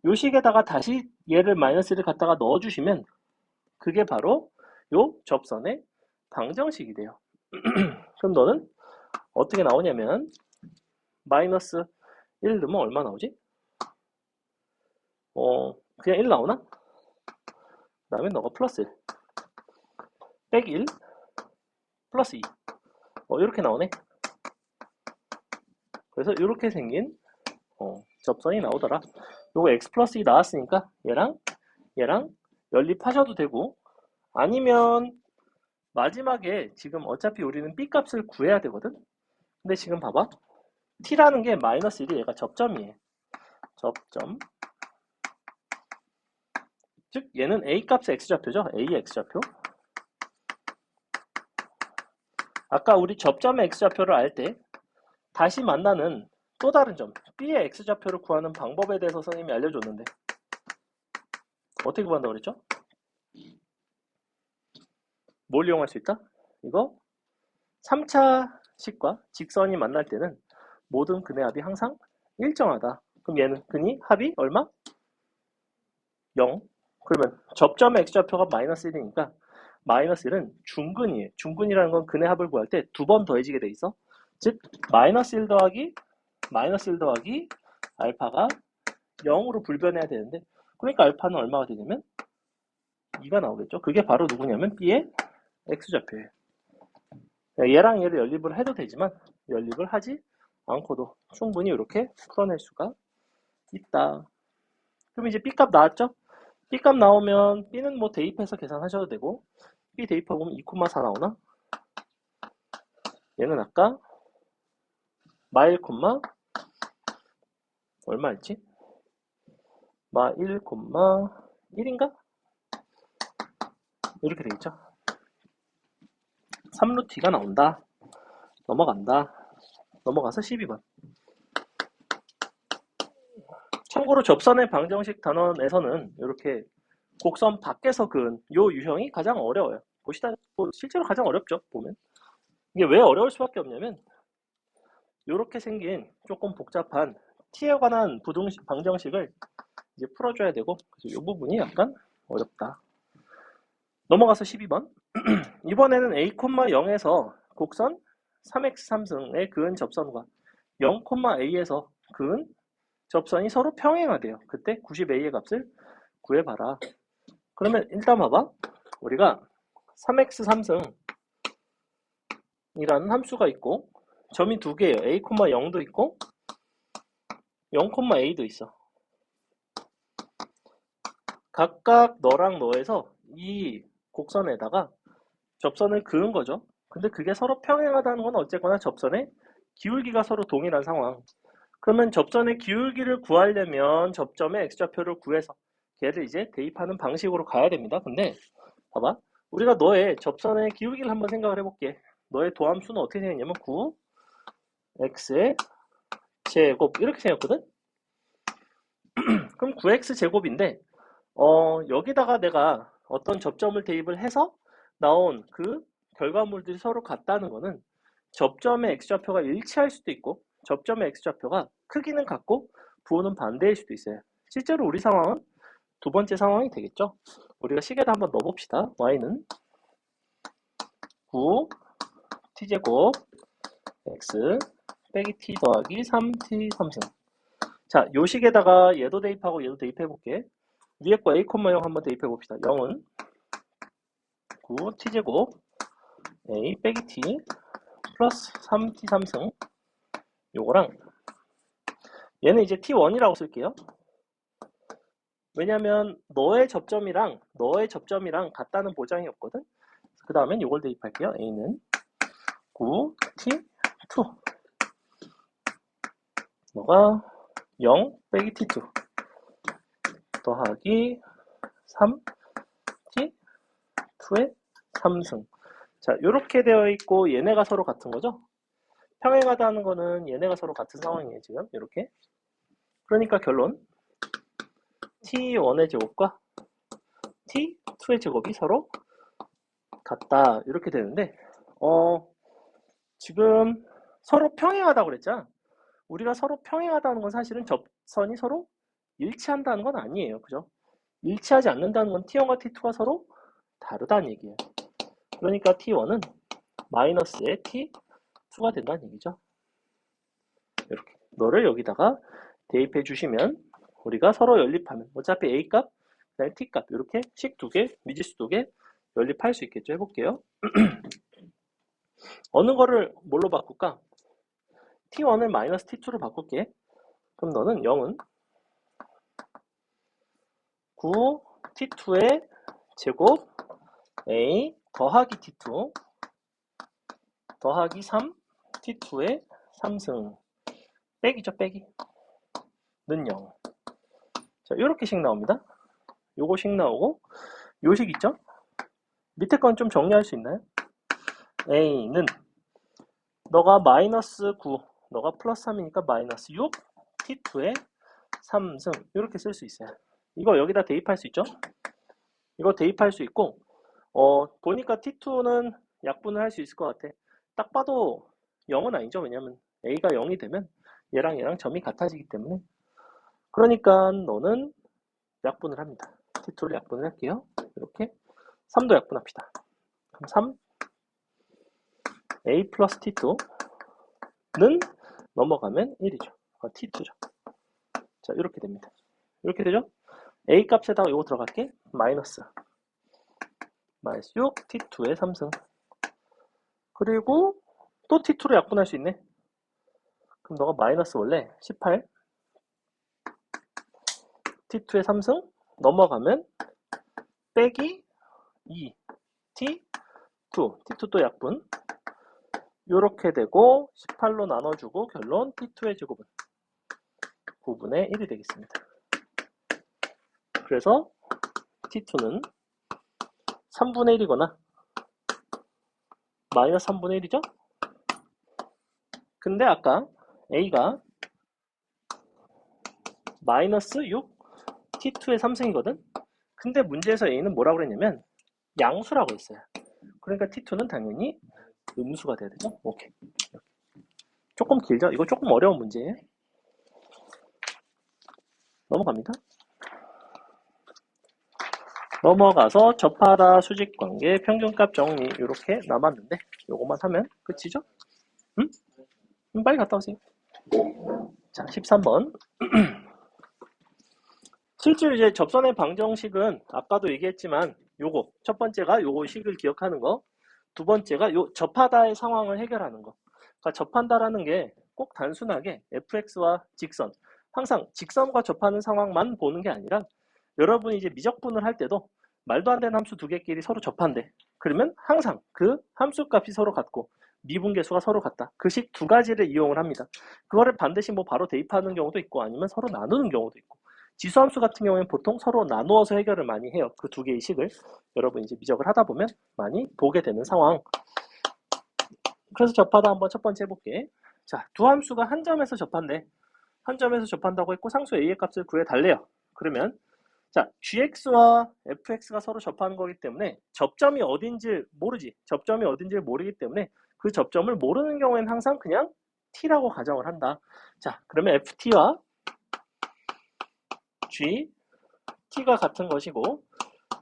요 식에다가 다시 얘를 마이너스를 갖다가 넣어주시면 그게 바로 요 접선의 방정식이 돼요. 그럼 너는 어떻게 나오냐면 마이너스 1 넣으면 얼마 나오지? 그냥 1 나오나? 그 다음에 너가 플러스 1 빼기 1 플러스 2 이렇게 나오네. 그래서 이렇게 생긴 접선이 나오더라. 요거 x 플러스 2 나왔으니까 얘랑 연립하셔도 되고, 아니면 마지막에 지금 어차피 우리는 b 값을 구해야 되거든. 근데 지금 봐봐, t라는 게 마이너스 1이 얘가 접점이에요. 접점. 즉 얘는 a 값의 x좌표죠. a의 x좌표. 아까 우리 접점의 x좌표를 알 때 다시 만나는 또 다른 점, b의 x좌표를 구하는 방법에 대해서 선생님이 알려줬는데 어떻게 구한다고 그랬죠? 뭘 이용할 수 있다? 이거 3차식과 직선이 만날 때는 모든 근의 합이 항상 일정하다. 그럼 얘는 근이 합이 얼마? 0. 그러면 접점의 x좌표가 마이너스 1이니까 마이너스 1은 중근이에요. 중근이라는 건 근의 합을 구할 때 두 번 더해지게 돼 있어. 즉 마이너스 1 더하기 알파가 0으로 불변해야 되는데, 그러니까 알파는 얼마가 되냐면 2가 나오겠죠. 그게 바로 누구냐면 b의 x좌표예요. 얘랑 얘를 연립을 해도 되지만 연립을 하지 않고도 충분히 이렇게 풀어낼 수가 있다. 그럼 이제 b값 나왔죠? b값 나오면 b는 뭐 대입해서 계산하셔도 되고, b 대입하면 2,4 나오나? 얘는 아까 마 1, 얼마였지? 마 1, 1인가? 이렇게 되겠죠. 3루트가 나온다. 넘어간다. 넘어가서 12번. 참고로 접선의 방정식 단원에서는 이렇게 곡선 밖에서 그은 요 유형이 가장 어려워요. 보시다 실제로 가장 어렵죠. 보면 이게 왜 어려울 수밖에 없냐면 이렇게 생긴 조금 복잡한 t에 관한 방정식을 이제 풀어줘야 되고, 그래서 이 부분이 약간 어렵다. 넘어가서 12번. 이번에는 a, 0에서 곡선 3x3승의 그은 접선과 0,a에서 그은 접선이 서로 평행하대요. 그때 90a의 값을 구해봐라. 그러면 일단 봐봐. 우리가 3x3승이라는 함수가 있고 점이 두 개예요. a, 0도 있고 0,a도 있어. 각각 너랑 너에서 이 곡선에다가 접선을 그은 거죠. 근데 그게 서로 평행하다는 건 어쨌거나 접선의 기울기가 서로 동일한 상황. 그러면 접선의 기울기를 구하려면 접점의 x좌표를 구해서 걔를 이제 대입하는 방식으로 가야 됩니다. 근데 봐봐, 우리가 너의 접선의 기울기를 한번 생각을 해볼게. 너의 도함수는 어떻게 생겼냐면 9x의 제곱 이렇게 생겼거든. 그럼 9x 제곱인데 여기다가 내가 어떤 접점을 대입을 해서 나온 그 결과물들이 서로 같다는 거는 접점의 x좌표가 일치할 수도 있고 접점의 x좌표가 크기는 같고 부호는 반대일 수도 있어요. 실제로 우리 상황은 두 번째 상황이 되겠죠. 우리가 식에다 한번 넣어봅시다. y는 9 t제곱 x 빼기 t 더하기 3t 3승. 자, 요 식에다가 얘도 대입하고 얘도 대입해볼게. 위에 거 a, 0 한번 대입해봅시다. 0은 9 t제곱 a 빼기 t 플러스 3t 3승. 요거랑 얘는 이제 t1이라고 쓸게요. 왜냐면 너의 접점이랑 같다는 보장이 없거든. 그 다음엔 요걸 대입할게요. a는 9t2 너가 0 빼기 t2 더하기 3t2의 3승. 자, 요렇게 되어 있고 얘네가 서로 같은 거죠. 평행하다는 거는 얘네가 서로 같은 상황이에요. 지금 이렇게. 그러니까 결론 t1의 제곱과 t2의 제곱이 서로 같다. 이렇게 되는데 지금 서로 평행하다고 그랬잖아. 우리가 서로 평행하다는 건 사실은 접선이 서로 일치한다는 건 아니에요. 그죠? 일치하지 않는다는 건 t1과 t2가 서로 다르다는 얘기예요. 그러니까 t1은 마이너스의 t2가 된다는 얘기죠. 이렇게 너를 여기다가 대입해 주시면 우리가 서로 연립하면 어차피 a 값, 그다음에 t 값 이렇게 식 두 개, 미지수 두 개 연립할 수 있겠죠. 해볼게요. 어느 거를 뭘로 바꿀까? t1을 마이너스 t2로 바꿀게. 그럼 너는 0은 9 t2의 제곱 a 더하기 t2 더하기 3 t2의 3승 빼기죠. 빼기 는 0. 자, 이렇게 식 나옵니다. 요거 식 나오고 요 식 있죠? 밑에 건 좀 정리할 수 있나요? a는 너가 마이너스 9 너가 플러스 3이니까 마이너스 6 t2의 3승 이렇게 쓸 수 있어요. 이거 여기다 대입할 수 있죠? 이거 대입할 수 있고 보니까 t2는 약분을 할 수 있을 것 같아. 딱 봐도 0은 아니죠. 왜냐면 a가 0이 되면 얘랑 점이 같아지기 때문에. 그러니까 너는 약분을 합니다. t2를 약분을 할게요. 이렇게 3도 약분합시다. 그럼 3 a 플러스 t2는 넘어가면 1이죠. t2죠. 자, 이렇게 됩니다. 이렇게 되죠? a 값에다가 이거 들어갈게. 마이너스 6 t2의 3승. 그리고 또 t2로 약분할 수 있네. 그럼 너가 마이너스 원래 18 t2의 3승 넘어가면 빼기 2 t2 또 약분 요렇게 되고 18로 나눠주고 결론 t2의 제곱은 9분의 1이 되겠습니다. 그래서 t2는 3분의 1이거나 마이너스 3분의 1이죠? 근데 아까 a가 마이너스 6 t2의 3승이거든? 근데 문제에서 a는 뭐라고 그랬냐면 양수라고 했어요. 그러니까 t2는 당연히 음수가 돼야 되죠? 오케이. 조금 길죠? 이거 조금 어려운 문제예요. 넘어갑니다. 넘어가서 접하다 수직관계 평균값 정리 이렇게 남았는데 요것만 하면 끝이죠? 응? 빨리 갔다 오세요. 자, 13번. 실제 이제 접선의 방정식은 아까도 얘기했지만 요거 첫 번째가 요거 식을 기억하는 거, 두 번째가 요 접하다의 상황을 해결하는 거. 그러니까 접한다라는 게 꼭 단순하게 fx와 직선, 항상 직선과 접하는 상황만 보는 게 아니라 여러분이 이제 미적분을 할 때도 말도 안 되는 함수 두 개끼리 서로 접한대. 그러면 항상 그 함수 값이 서로 같고 미분계수가 서로 같다. 그 식 두 가지를 이용을 합니다. 그거를 반드시 뭐 바로 대입하는 경우도 있고 아니면 서로 나누는 경우도 있고. 지수함수 같은 경우에는 보통 서로 나누어서 해결을 많이 해요. 그 두 개의 식을 여러분 이제 미적을 하다 보면 많이 보게 되는 상황. 그래서 접하다 한번 첫 번째 해볼게. 자, 두 함수가 한 점에서 접한대. 한 점에서 접한다고 했고 상수 a의 값을 구해달래요. 그러면 자, gx와 fx가 서로 접하는 거기 때문에 접점이 어딘지 모르지. 접점이 어딘지 모르기 때문에 그 접점을 모르는 경우에는 항상 그냥 t라고 가정을 한다. 자, 그러면 ft와 g, t가 같은 것이고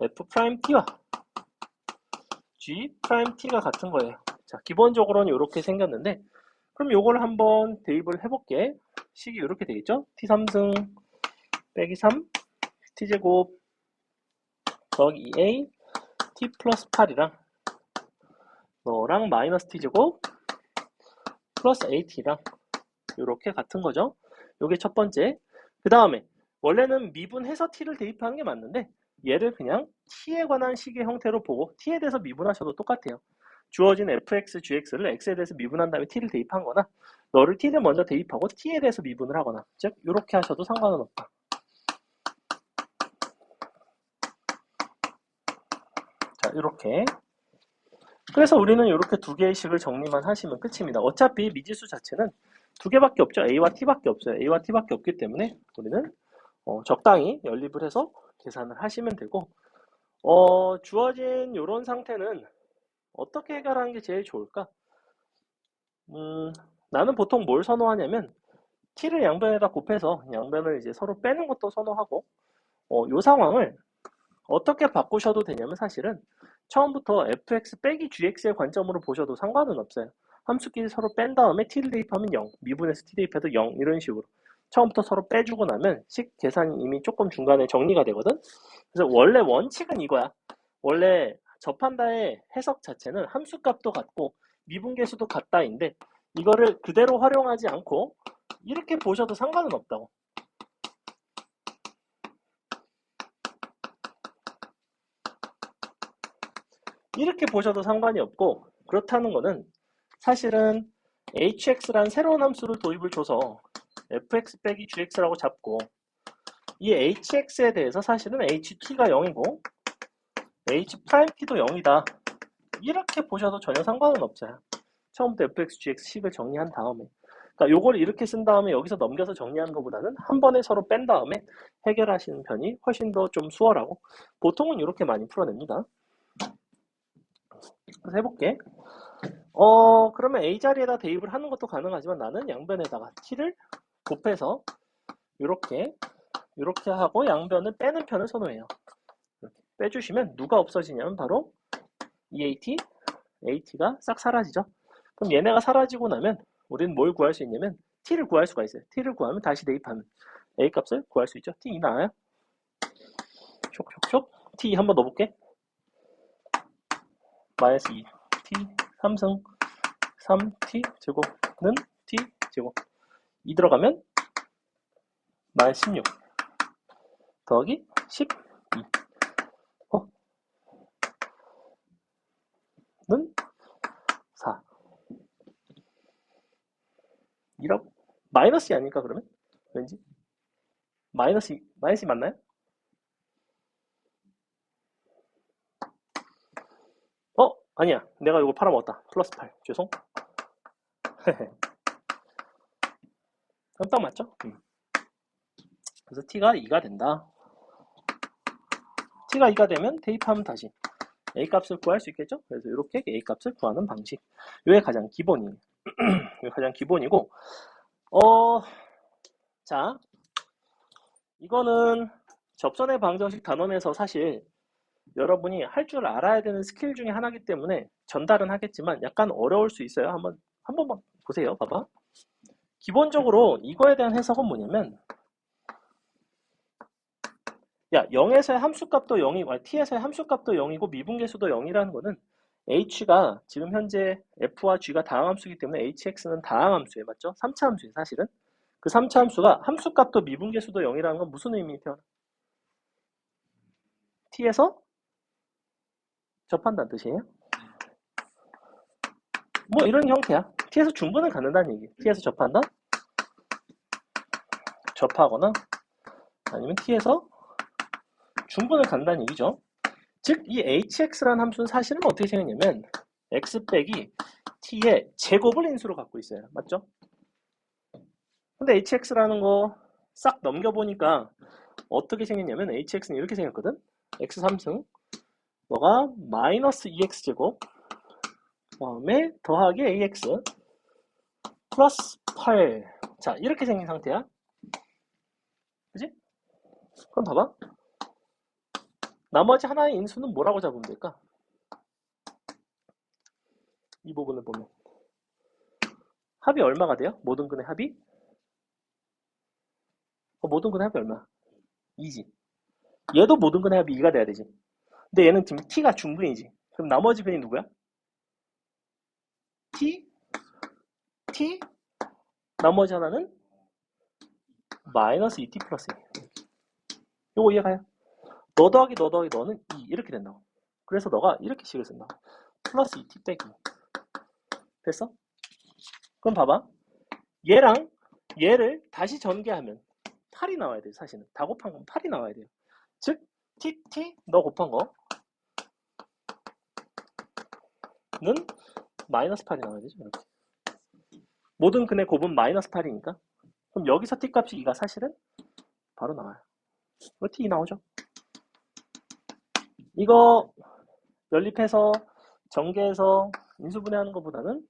f't와 g't가 같은 거예요. 자, 기본적으로는 이렇게 생겼는데 그럼 요걸 한번 대입을 해볼게. 식이 이렇게 되겠죠? t3승 빼기 3 t제곱 더하기 2a t 플러스 8이랑 너랑 마이너스 t제곱 플러스 at랑 이렇게 같은 거죠. 요게 첫 번째. 그 다음에 원래는 미분해서 t를 대입하는 게 맞는데 얘를 그냥 t에 관한 식의 형태로 보고 t에 대해서 미분하셔도 똑같아요. 주어진 fx, gx를 x에 대해서 미분한 다음에 t를 대입한 거나 너를 t를 먼저 대입하고 t에 대해서 미분을 하거나 즉 이렇게 하셔도 상관은 없다. 자, 이렇게. 그래서 우리는 이렇게 두 개의 식을 정리만 하시면 끝입니다. 어차피 미지수 자체는 두 개밖에 없죠. a와 t밖에 없어요. a와 t밖에 없기 때문에 우리는 적당히 연립을 해서 계산을 하시면 되고 주어진 이런 상태는 어떻게 해결하는 게 제일 좋을까? 나는 보통 뭘 선호하냐면 t를 양변에다 곱해서 양변을 이제 서로 빼는 것도 선호하고 이 상황을 어떻게 바꾸셔도 되냐면 사실은 처음부터 fx 빼기 gx의 관점으로 보셔도 상관은 없어요. 함수끼리 서로 뺀 다음에 t를 대입하면 0, 미분에서 t 대입해도 0 이런 식으로 처음부터 서로 빼주고 나면 식 계산이 이미 조금 중간에 정리가 되거든. 그래서 원래 원칙은 이거야. 원래 접한다의 해석 자체는 함수값도 같고 미분계수도 같다인데 이거를 그대로 활용하지 않고 이렇게 보셔도 상관은 없다고. 이렇게 보셔도 상관이 없고 그렇다는 거는 사실은 hx란 새로운 함수를 도입을 줘서 fx 빼기 gx라고 잡고 이 hx에 대해서 사실은 ht가 0이고 h't도 0이다 이렇게 보셔도 전혀 상관은 없어요. 처음부터 fx, gx 식을 정리한 다음에 그러니까 요걸 이렇게 쓴 다음에 여기서 넘겨서 정리하는 것보다는 한 번에 서로 뺀 다음에 해결하시는 편이 훨씬 더 좀 수월하고 보통은 이렇게 많이 풀어냅니다. 그래서 해볼게. 그러면 A 자리에다 대입을 하는 것도 가능하지만 나는 양변에다가 t를 곱해서 이렇게 하고 양변을 빼는 편을 선호해요. 이렇게 빼주시면 누가 없어지냐면 바로 EAT, AT가 싹 사라지죠. 그럼 얘네가 사라지고 나면 우리는 뭘 구할 수 있냐면 t를 구할 수가 있어요. t를 구하면 다시 대입하면 A 값을 구할 수 있죠. t 나와요. 촉촉촉 t 한번 넣어볼게. 마이너스 2t 3승 3t 제곱는 t 제곱 2 들어가면 마이너스 16 더하기 12 는 4 이라고 마이너스 아닐까 그러면? 왠지 마이너스 맞나요? 아니야 내가 이거 팔아먹었다. 플러스 8 죄송. 그럼 딱 맞죠? 그래서 t가 2가 된다. t가 2가 되면 대입하면 다시 a 값을 구할 수 있겠죠? 그래서 이렇게 a 값을 구하는 방식. 이게 가장 기본이에요. 이게 가장 기본이고 자 이거는 접선의 방정식 단원에서 사실 여러분이 할 줄 알아야 되는 스킬 중에 하나이기 때문에 전달은 하겠지만 약간 어려울 수 있어요. 한 번만 보세요. 봐봐. 기본적으로 이거에 대한 해석은 뭐냐면 야 0에서의 함수값도 0이고 t에서의 함수값도 0이고 미분계수도 0이라는 거는 h가 지금 현재 f와 g가 다항함수이기 때문에 hx는 다항함수예요. 맞죠? 3차 함수예요. 사실은 그 3차 함수가 함수값도 미분계수도 0이라는 건 무슨 의미예요? t에서 접한다는 뜻이에요. 뭐 이런 형태야. t에서 중분을 갖는다는 얘기. t에서 접한다? 접하거나 아니면 t에서 중분을 갖는다는 얘기죠. 즉 이 hx라는 함수는 사실은 어떻게 생겼냐면 x 빼기 t의 제곱을 인수로 갖고 있어요. 맞죠? 근데 hx라는 거 싹 넘겨보니까 어떻게 생겼냐면 hx는 이렇게 생겼거든. x 3승 너가 마이너스 2x제곱 다음에 더하기 ax 플러스 8 자 이렇게 생긴 상태야. 그지? 그럼 봐봐. 나머지 하나의 인수는 뭐라고 잡으면 될까? 이 부분을 보면 합이 얼마가 돼요? 모든 근의 합이? 모든 근의 합이 얼마? 2지. 얘도 모든 근의 합이 2가 돼야 되지. 근데 얘는 지금 t가 중근이지. 그럼 나머지 근이 누구야? t, t, 나머지 하나는 마이너스 2t 플러스 1. 요거 이해가요? 너 더하기 너 더하기 너는 2 이렇게 된다고. 그래서 너가 이렇게 식을 쓴다고. 플러스 2t 빼기. 됐어? 그럼 봐봐. 얘랑 얘를 다시 전개하면 8이 나와야 돼요. 사실은. 다 곱한 건 8이 나와야 돼요. 즉 t 너 곱한 거는 마이너스 8이 나와야 되죠. 이렇게. 모든 근의 곱은 마이너스 8이니까 그럼 여기서 t 값이 2가 사실은 바로 나와요. t 나오죠. 이거 연립해서 전개해서 인수분해하는 것보다는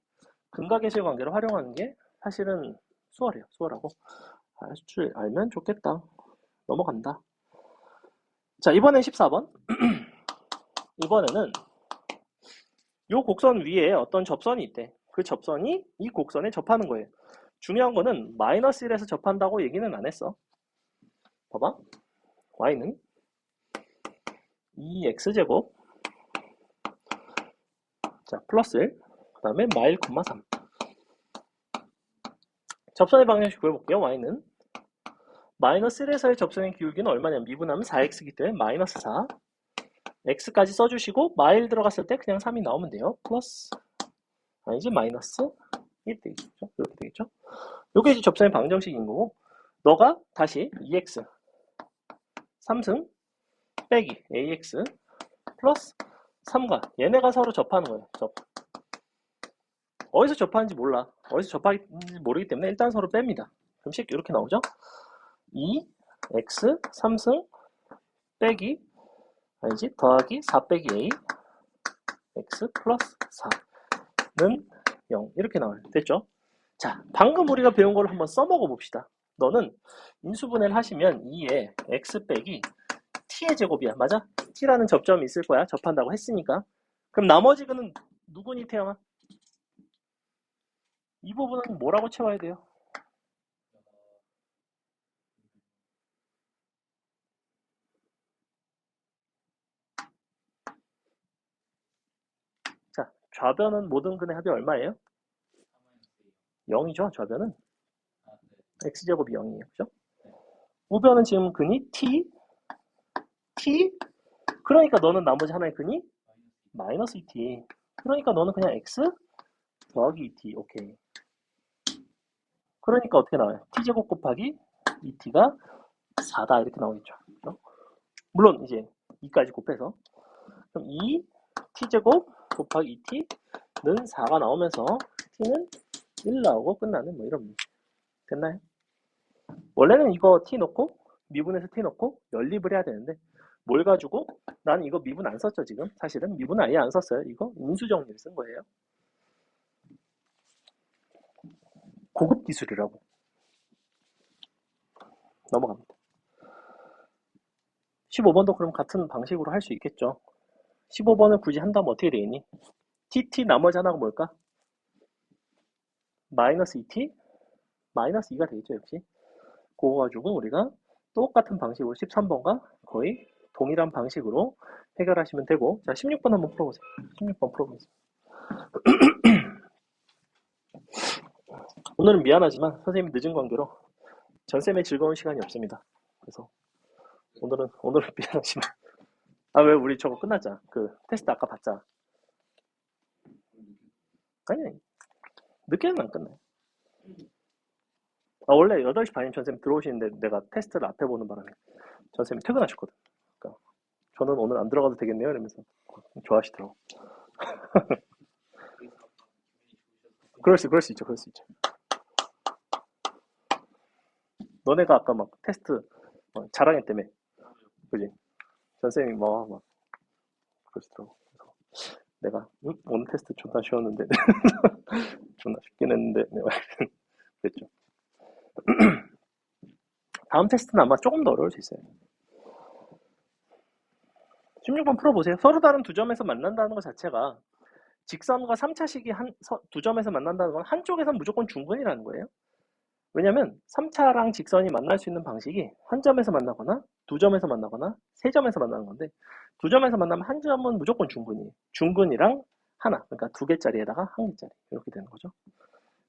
근각계수의 관계를 활용하는 게 사실은 수월해요. 수월하고 알 줄 알면 좋겠다. 넘어간다. 자, 이번엔 14번. 이번에는 요 곡선 위에 어떤 접선이 있대. 그 접선이 이 곡선에 접하는 거예요. 중요한 거는 마이너스 1에서 접한다고 얘기는 안 했어. 봐봐. y는 2x제곱 자 플러스 1, 그 다음에 마일, 3. 접선의 방정식 구해볼게요. y는 마이너스 1에서의 접선의 기울기는 얼마냐면 미분하면 4x이기 때문에 마이너스 4 x까지 써주시고 마일 들어갔을 때 그냥 3이 나오면 돼요. 플러스 아니지 마이너스 1 되겠죠. 이렇게 되겠죠. 요게 이제 접선의 방정식인 거고 너가 다시 2x 3승 빼기 ax 플러스 3과 얘네가 서로 접하는 거예요. 어디서 접하는지 몰라. 어디서 접하는지 모르기 때문에 일단 서로 뺍니다. 그럼 식 이렇게 나오죠. 2x 3승 빼기 아니지 더하기 4 빼기 a x 플러스 4는 0 이렇게 나와요. 됐죠? 자, 방금 우리가 배운 걸 한번 써먹어 봅시다. 너는 인수분해를 하시면 2에 x 빼기 t의 제곱이야. 맞아? t라는 접점이 있을 거야. 접한다고 했으니까. 그럼 나머지 그는 누구니 태영아? 이 부분은 뭐라고 채워야 돼요? 자, 좌변은 모든 근의 합이 얼마예요? 0이죠. 좌변은 x제곱이 0이에요. 그죠? 우변은 지금 근이 t 그러니까 너는 나머지 하나의 근이 마이너스 2t 그러니까 너는 그냥 x 더하기 2t 오케이. 그러니까 어떻게 나와요? t제곱 곱하기 2t가 4다 이렇게 나오겠죠. 그렇죠? 물론 이제 2까지 곱해서 그럼 2t제곱 곱하기 2t는 4가 나오면서 t는 1 나오고 끝나는 뭐 이런 문제. 됐나요? 원래는 이거 t 넣고 미분에서 t 넣고 연립을 해야 되는데 뭘 가지고 나는 이거 미분 안 썼죠. 지금 사실은 미분 아예 안 썼어요. 이거 인수정리를 쓴 거예요. 고급 기술이라고. 넘어갑니다. 15번도 그럼 같은 방식으로 할 수 있겠죠. 15번을 굳이 한다면 어떻게 되겠니? tt 나머지 하나가 뭘까? 마이너스 2t 마이너스 2가 되겠죠. 역시 그거 가지고 우리가 똑같은 방식으로 13번과 거의 동일한 방식으로 해결하시면 되고 자 16번 한번 풀어보세요. 16번 풀어보세요. 오늘은 미안하지만 선생님이 늦은 관계로 전쌤의 즐거운 시간이 없습니다. 그래서 오늘은 미안하지만 아 왜 우리 저거 끝났자. 그 테스트 아까 봤자. 아니 늦게는 안 끝나요. 아 원래 8시 반이면 전쌤 들어오시는데 내가 테스트를 앞에 보는 바람에 전쌤이 퇴근하셨거든. 그러니까 저는 오늘 안 들어가도 되겠네요 이러면서 좋아하시더라고. 그럴 수 있죠. 너네가 아까 막 테스트 자랑했다며. 그지? 전쌤이 막 그러시더라고. 그래서 내가 오늘 테스트 존나 쉬웠는데 존나 쉽긴 했는데 내가 그랬죠. 다음 테스트는 아마 조금 더 어려울 수 있어요. 16번 풀어보세요. 서로 다른 두 점에서 만난다는 것 자체가 직선과 3차식이 두 점에서 만난다는 건 한쪽에선 무조건 중근이라는 거예요. 왜냐면 3차랑 직선이 만날 수 있는 방식이 한 점에서 만나거나 두 점에서 만나거나 세 점에서 만나는 건데 두 점에서 만나면 한 점은 무조건 중근이에요. 중근이랑 하나, 그러니까 2개짜리에다가 1개짜리 이렇게 되는 거죠.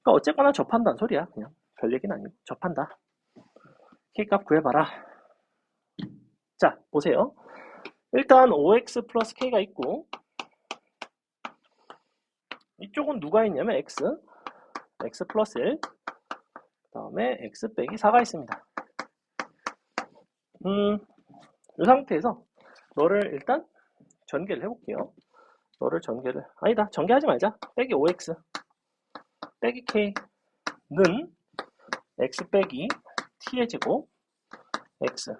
그러니까 어쨌거나 접한다는 소리야. 그냥 별 얘기는 아니고 접한다. K값 구해봐라. 자, 보세요. 일단 5x 플러스 K가 있고 이쪽은 누가 있냐면 x 플러스 1 그 다음에 x 빼기 4가 있습니다. 이 상태에서 너를 일단 전개를 해볼게요. 너를 전개를 아니다 전개하지 말자. 빼기 5x 빼기 k는 x 빼기 t의 제곱 x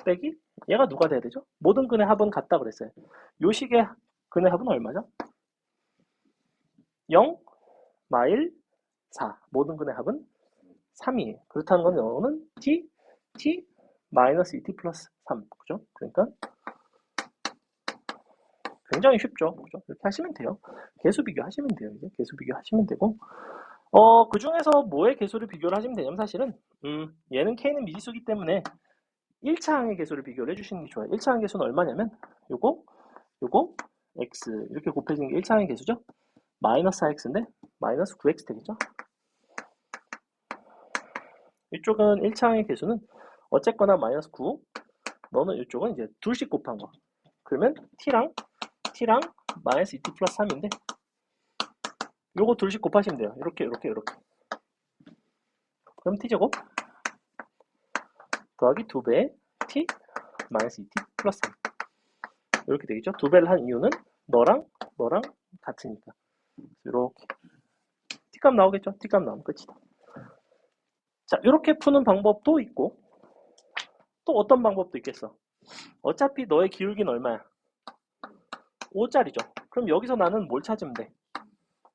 빼기 얘가 누가 돼야 되죠? 모든 근의 합은 같다 그랬어요. 요 식의 근의 합은 얼마죠? 0, 마일, 4. 모든 근의 합은 3이에요. 그렇다는 건 영어는 t 마이너스 2t 플러스 3. 그죠? 그러니까 굉장히 쉽죠. 그죠? 이렇게 하시면 돼요. 개수 비교하시면 돼요. 이제 개수 비교하시면 되고. 그 중에서 뭐의 개수를 비교를 하시면 되냐면 사실은, 얘는 k는 미지수기 때문에 1차항의 개수를 비교를 해주시는 게 좋아요. 1차항 개수는 얼마냐면, 요거, x. 이렇게 곱해지는 게 1차항의 개수죠? 마이너스 4x인데, 마이너스 9x 되겠죠? 이쪽은 1차항의 개수는 어쨌거나 마이너스 9. 너는 이쪽은 이제 둘씩 곱한 거. 그러면 t랑 마이너스 2t 플러스 3인데, 요거 둘씩 곱하시면 돼요. 이렇게. 그럼 t제곱 더하기 2배 t 마이너스 2t 플러스 3. 이렇게 되겠죠? 2배를 한 이유는 너랑 같으니까. 이렇게 t값 나오겠죠? t값 나오면 끝이다. 자, 이렇게 푸는 방법도 있고 또 어떤 방법도 있겠어. 어차피 너의 기울기는 얼마야? 5짜리죠. 그럼 여기서 나는 뭘 찾으면 돼?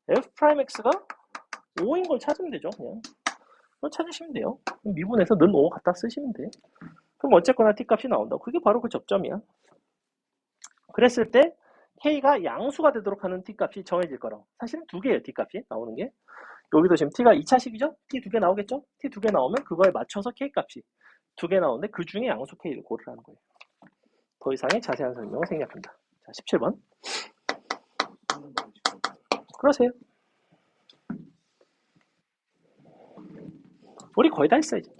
f'x가 5인 걸 찾으면 되죠. 그냥 그걸 찾으시면 돼요. 미분해서 는 5 갖다 쓰시면 돼. 그럼 어쨌거나 t값이 나온다. 그게 바로 그 접점이야. 그랬을 때 k가 양수가 되도록 하는 t값이 정해질 거라고. 사실은 두 개예요. t값이 나오는 게. 여기도 지금 t가 2차식이죠? t 두 개 나오겠죠? t 두 개 나오면 그거에 맞춰서 k값이 두 개 나오는데 그 중에 양수 k를 고르라는 거예요. 더 이상의 자세한 설명을 생략한다. 자, 17번. 그러세요. 우리 거의 다 했어요. 이제.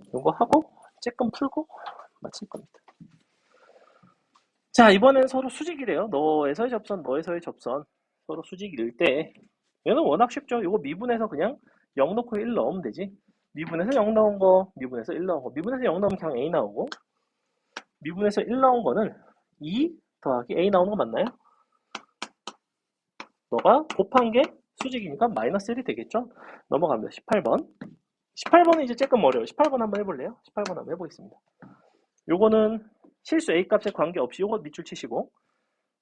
이거 하고 조금 풀고 마칠 겁니다. 자, 이번엔 서로 수직이래요. 너에서의 접선, 너에서의 접선. 서로 수직일 때 얘는 워낙 쉽죠. 이거 미분해서 그냥 0 넣고 1 넣으면 되지. 미분해서 0 넣은 거, 미분해서 1 넣은 거. 미분해서 0 넣으면 그냥 a 나오고, 미분해서 1 나온 거는 2 더하기 a 나오는 거 맞나요? 너가 곱한 게 수직이니까 마이너스 1이 되겠죠? 넘어갑니다. 18번. 18번은 이제 조금 어려워요. 18번 한번 해볼래요? 18번 한번 해보겠습니다. 요거는 실수 a 값에 관계없이 요거 밑줄 치시고,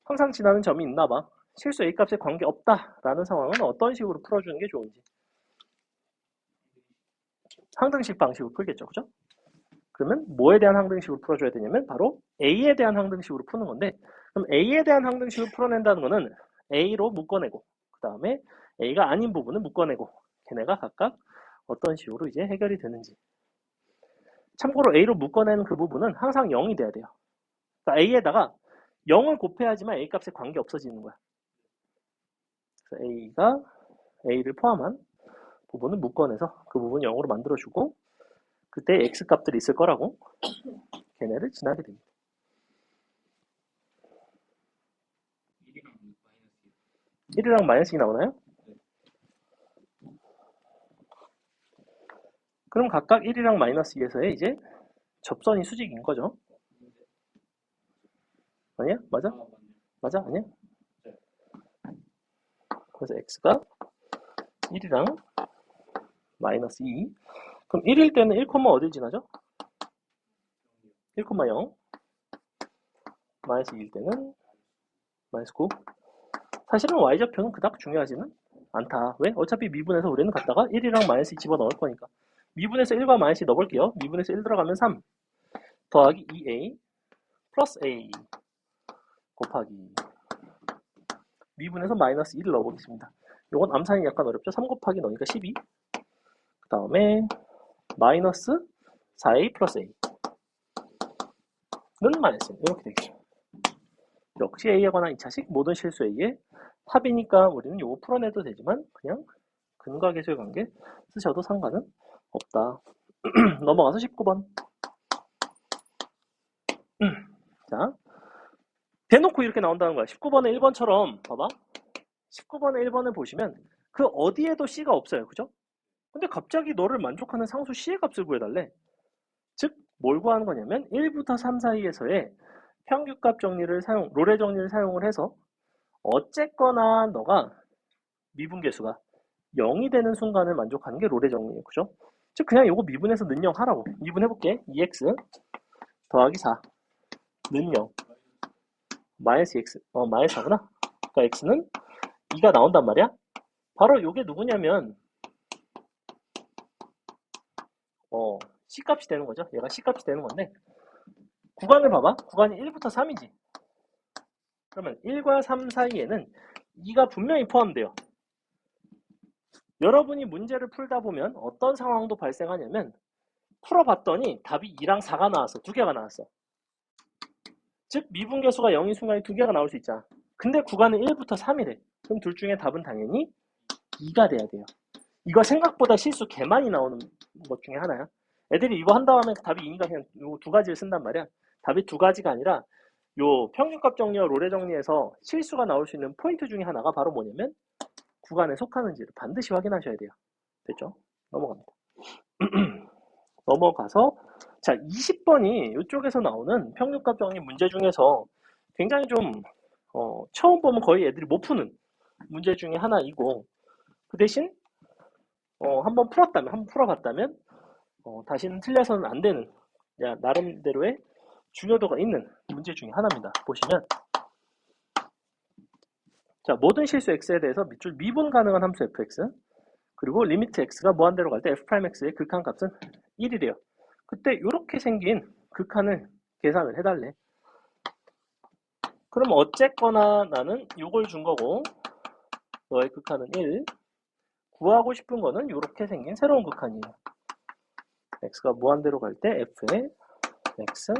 항상 지나는 점이 있나봐. 실수 a 값에 관계없다라는 상황은 어떤 식으로 풀어주는 게 좋은지. 항등식 방식으로 풀겠죠. 그죠? 그러면 뭐에 대한 항등식으로 풀어줘야 되냐면 바로 a에 대한 항등식으로 푸는 건데, 그럼 a에 대한 항등식으로 풀어낸다는 거는 a로 묶어내고 그 다음에 a가 아닌 부분을 묶어내고 걔네가 각각 어떤 식으로 이제 해결이 되는지. 참고로 a로 묶어내는 그 부분은 항상 0이 돼야 돼요. 그러니까 a에다가 0을 곱해야지만 a 값에 관계 없어지는 거야. 그래서 a를 포함한 부분을 묶어내서 그 부분 0으로 만들어주고 그때 x 값들이 있을 거라고 걔네를 지나게 됩니다. 1이랑 마이너스 2 나오나요? 그럼 각각 1이랑 마이너스 2에서의 이제 접선이 수직인 거죠. 아니야? 맞아? 맞아? 아니야? 그래서 x가 1이랑 마이너스 2. 그럼 1일 때는 1, 어딜 지나죠? 1,0. 마이너스 2일 때는 마이너스 9. 사실은 y좌표는 그닥 중요하지는 않다. 왜? 어차피 미분해서 우리는 갖다가 1이랑 마이너스 2 집어넣을 거니까. 미분해서 1과 마이너스 2 넣어볼게요. 미분해서 1 들어가면 3 더하기 2a 플러스 a 곱하기 미분해서 마이너스 1을 넣어보겠습니다. 요건 암산이 약간 어렵죠? 3 곱하기 넣으니까 12. 그 다음에 마이너스 4a 플러스 a는 마이너스 1 이렇게 되겠죠. 역시 a에 관한 2차식 모든 실수 a의 합이니까 우리는 요거 풀어내도 되지만 그냥 근과 계수의 관계 쓰셔도 상관은 없다. 넘어가서 19번. 자, 대놓고 이렇게 나온다는 거야. 19번에 1번처럼 봐봐. 19번에 1번을 보시면 그 어디에도 c가 없어요. 그죠? 근데 갑자기 너를 만족하는 상수 c의 값을 구해달래. 즉, 뭘 구하는 거냐면 1부터 3 사이에서의 평균값 정리를 로레 정리를 사용을 해서 어쨌거나 너가 미분계수가 0이 되는 순간을 만족하는 게 로레 정리예요. 그죠? 즉 그냥 요거 미분해서 는 0 하라고. 미분해볼게. 2x 더하기 4 는 0 마이너스 x 마이너스 4구나. 그러니까 x는 2가 나온단 말이야. 바로 요게 누구냐면 C값이 되는 거죠. 얘가 C값이 되는 건데 구간을 봐봐. 구간이 1부터 3이지. 그러면 1과 3 사이에는 2가 분명히 포함돼요. 여러분이 문제를 풀다 보면 어떤 상황도 발생하냐면 풀어봤더니 답이 2랑 4가 나왔어. 두 개가 나왔어. 즉 미분계수가 0인 순간에 두 개가 나올 수 있잖아. 근데 구간은 1부터 3이래. 그럼 둘 중에 답은 당연히 2가 돼야 돼요. 이거 생각보다 실수 개 많이 나오는 것 중에 하나야. 애들이 이거 한 다음에 답이 2니까 그냥 요 두 가지를 쓴단 말이야. 답이 두 가지가 아니라 요 평균값 정리와 로레 정리에서 실수가 나올 수 있는 포인트 중에 하나가 바로 뭐냐면 구간에 속하는지를 반드시 확인하셔야 돼요. 됐죠? 넘어갑니다. 넘어가서 자 20번이 이쪽에서 나오는 평균값 정리 문제 중에서 굉장히 좀 처음 보면 거의 애들이 못 푸는 문제 중에 하나이고 그 대신 한번 풀어봤다면 다시는 틀려서는 안 되는 나름대로의 중요도가 있는 문제 중에 하나입니다. 보시면 자 모든 실수 x에 대해서 밑줄 미분 가능한 함수 fx 그리고 리미트 x가 무한대로 갈 때 f'x의 극한값은 1이래요. 그때 이렇게 생긴 극한을 계산을 해달래. 그럼 어쨌거나 나는 이걸 준 거고 너의 극한은 1 구하고 싶은 거는 이렇게 생긴 새로운 극한이에요. x가 무한대로 갈 때 f의 x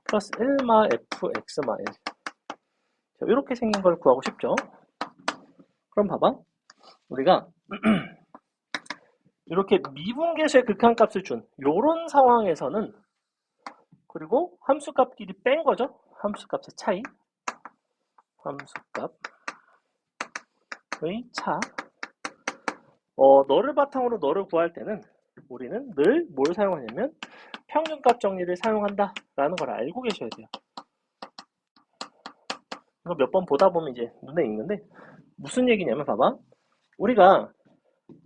플러스 1마 fx마 1 이렇게 생긴 걸 구하고 싶죠. 그럼 봐봐. 우리가 이렇게 미분계수의 극한값을 준 요런 상황에서는 그리고 함수값끼리 뺀 거죠. 함수값의 차이 함수값의 차 너를 바탕으로 너를 구할 때는 우리는 늘 뭘 사용하냐면 평균값 정리를 사용한다 라는 걸 알고 계셔야 돼요. 이거 몇 번 보다 보면 이제 눈에 익는데 무슨 얘기냐면 봐봐. 우리가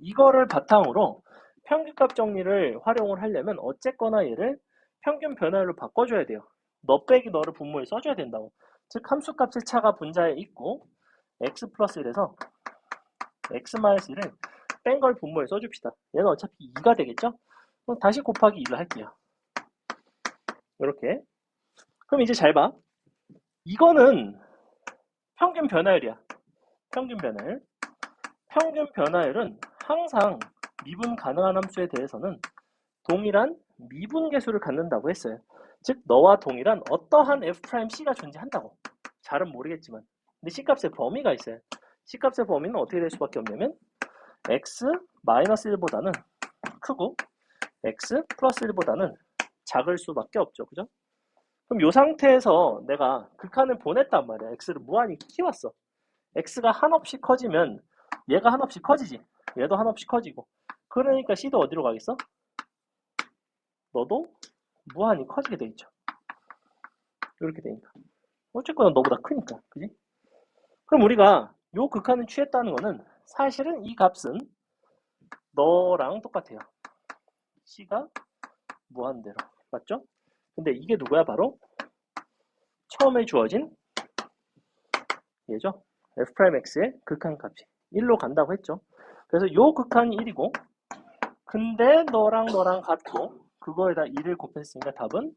이거를 바탕으로 평균값 정리를 활용을 하려면 어쨌거나 얘를 평균 변화율로 바꿔줘야 돼요. 너 빼기 너를 분모에 써줘야 된다고. 즉 함수값의 차가 분자에 있고 x 플러스 1에서 x 마이너스 1을 뺀 걸 분모에 써줍시다. 얘는 어차피 2가 되겠죠? 그럼 다시 곱하기 2를 할게요. 이렇게. 그럼 이제 잘 봐. 이거는 평균 변화율이야. 평균 변화율. 평균 변화율은 항상 미분 가능한 함수에 대해서는 동일한 미분계수를 갖는다고 했어요. 즉 너와 동일한 어떠한 f'c가 존재한다고. 잘은 모르겠지만 근데 C값의 범위가 있어요. C값의 범위는 어떻게 될 수밖에 없냐면 x 마이너스 1보다는 크고 x 플러스 1보다는 작을 수밖에 없죠. 그죠? 그럼 이 상태에서 내가 극한을 보냈단 말이야. x를 무한히 키웠어. x가 한없이 커지면 얘가 한없이 커지지. 얘도 한없이 커지고. 그러니까 C도 어디로 가겠어? 너도 무한히 커지게 돼 있죠. 이렇게 되니까. 어쨌거나 너보다 크니까. 그지? 그럼 우리가 요 극한을 취했다는 거는 사실은 이 값은 너랑 똑같아요. C가 무한대로. 맞죠? 근데 이게 누구야? 바로 처음에 주어진 얘죠. f'x의 극한값이 1로 간다고 했죠. 그래서 요 극한이 1이고 근데 너랑 같고 그거에다 2를 곱했으니까 답은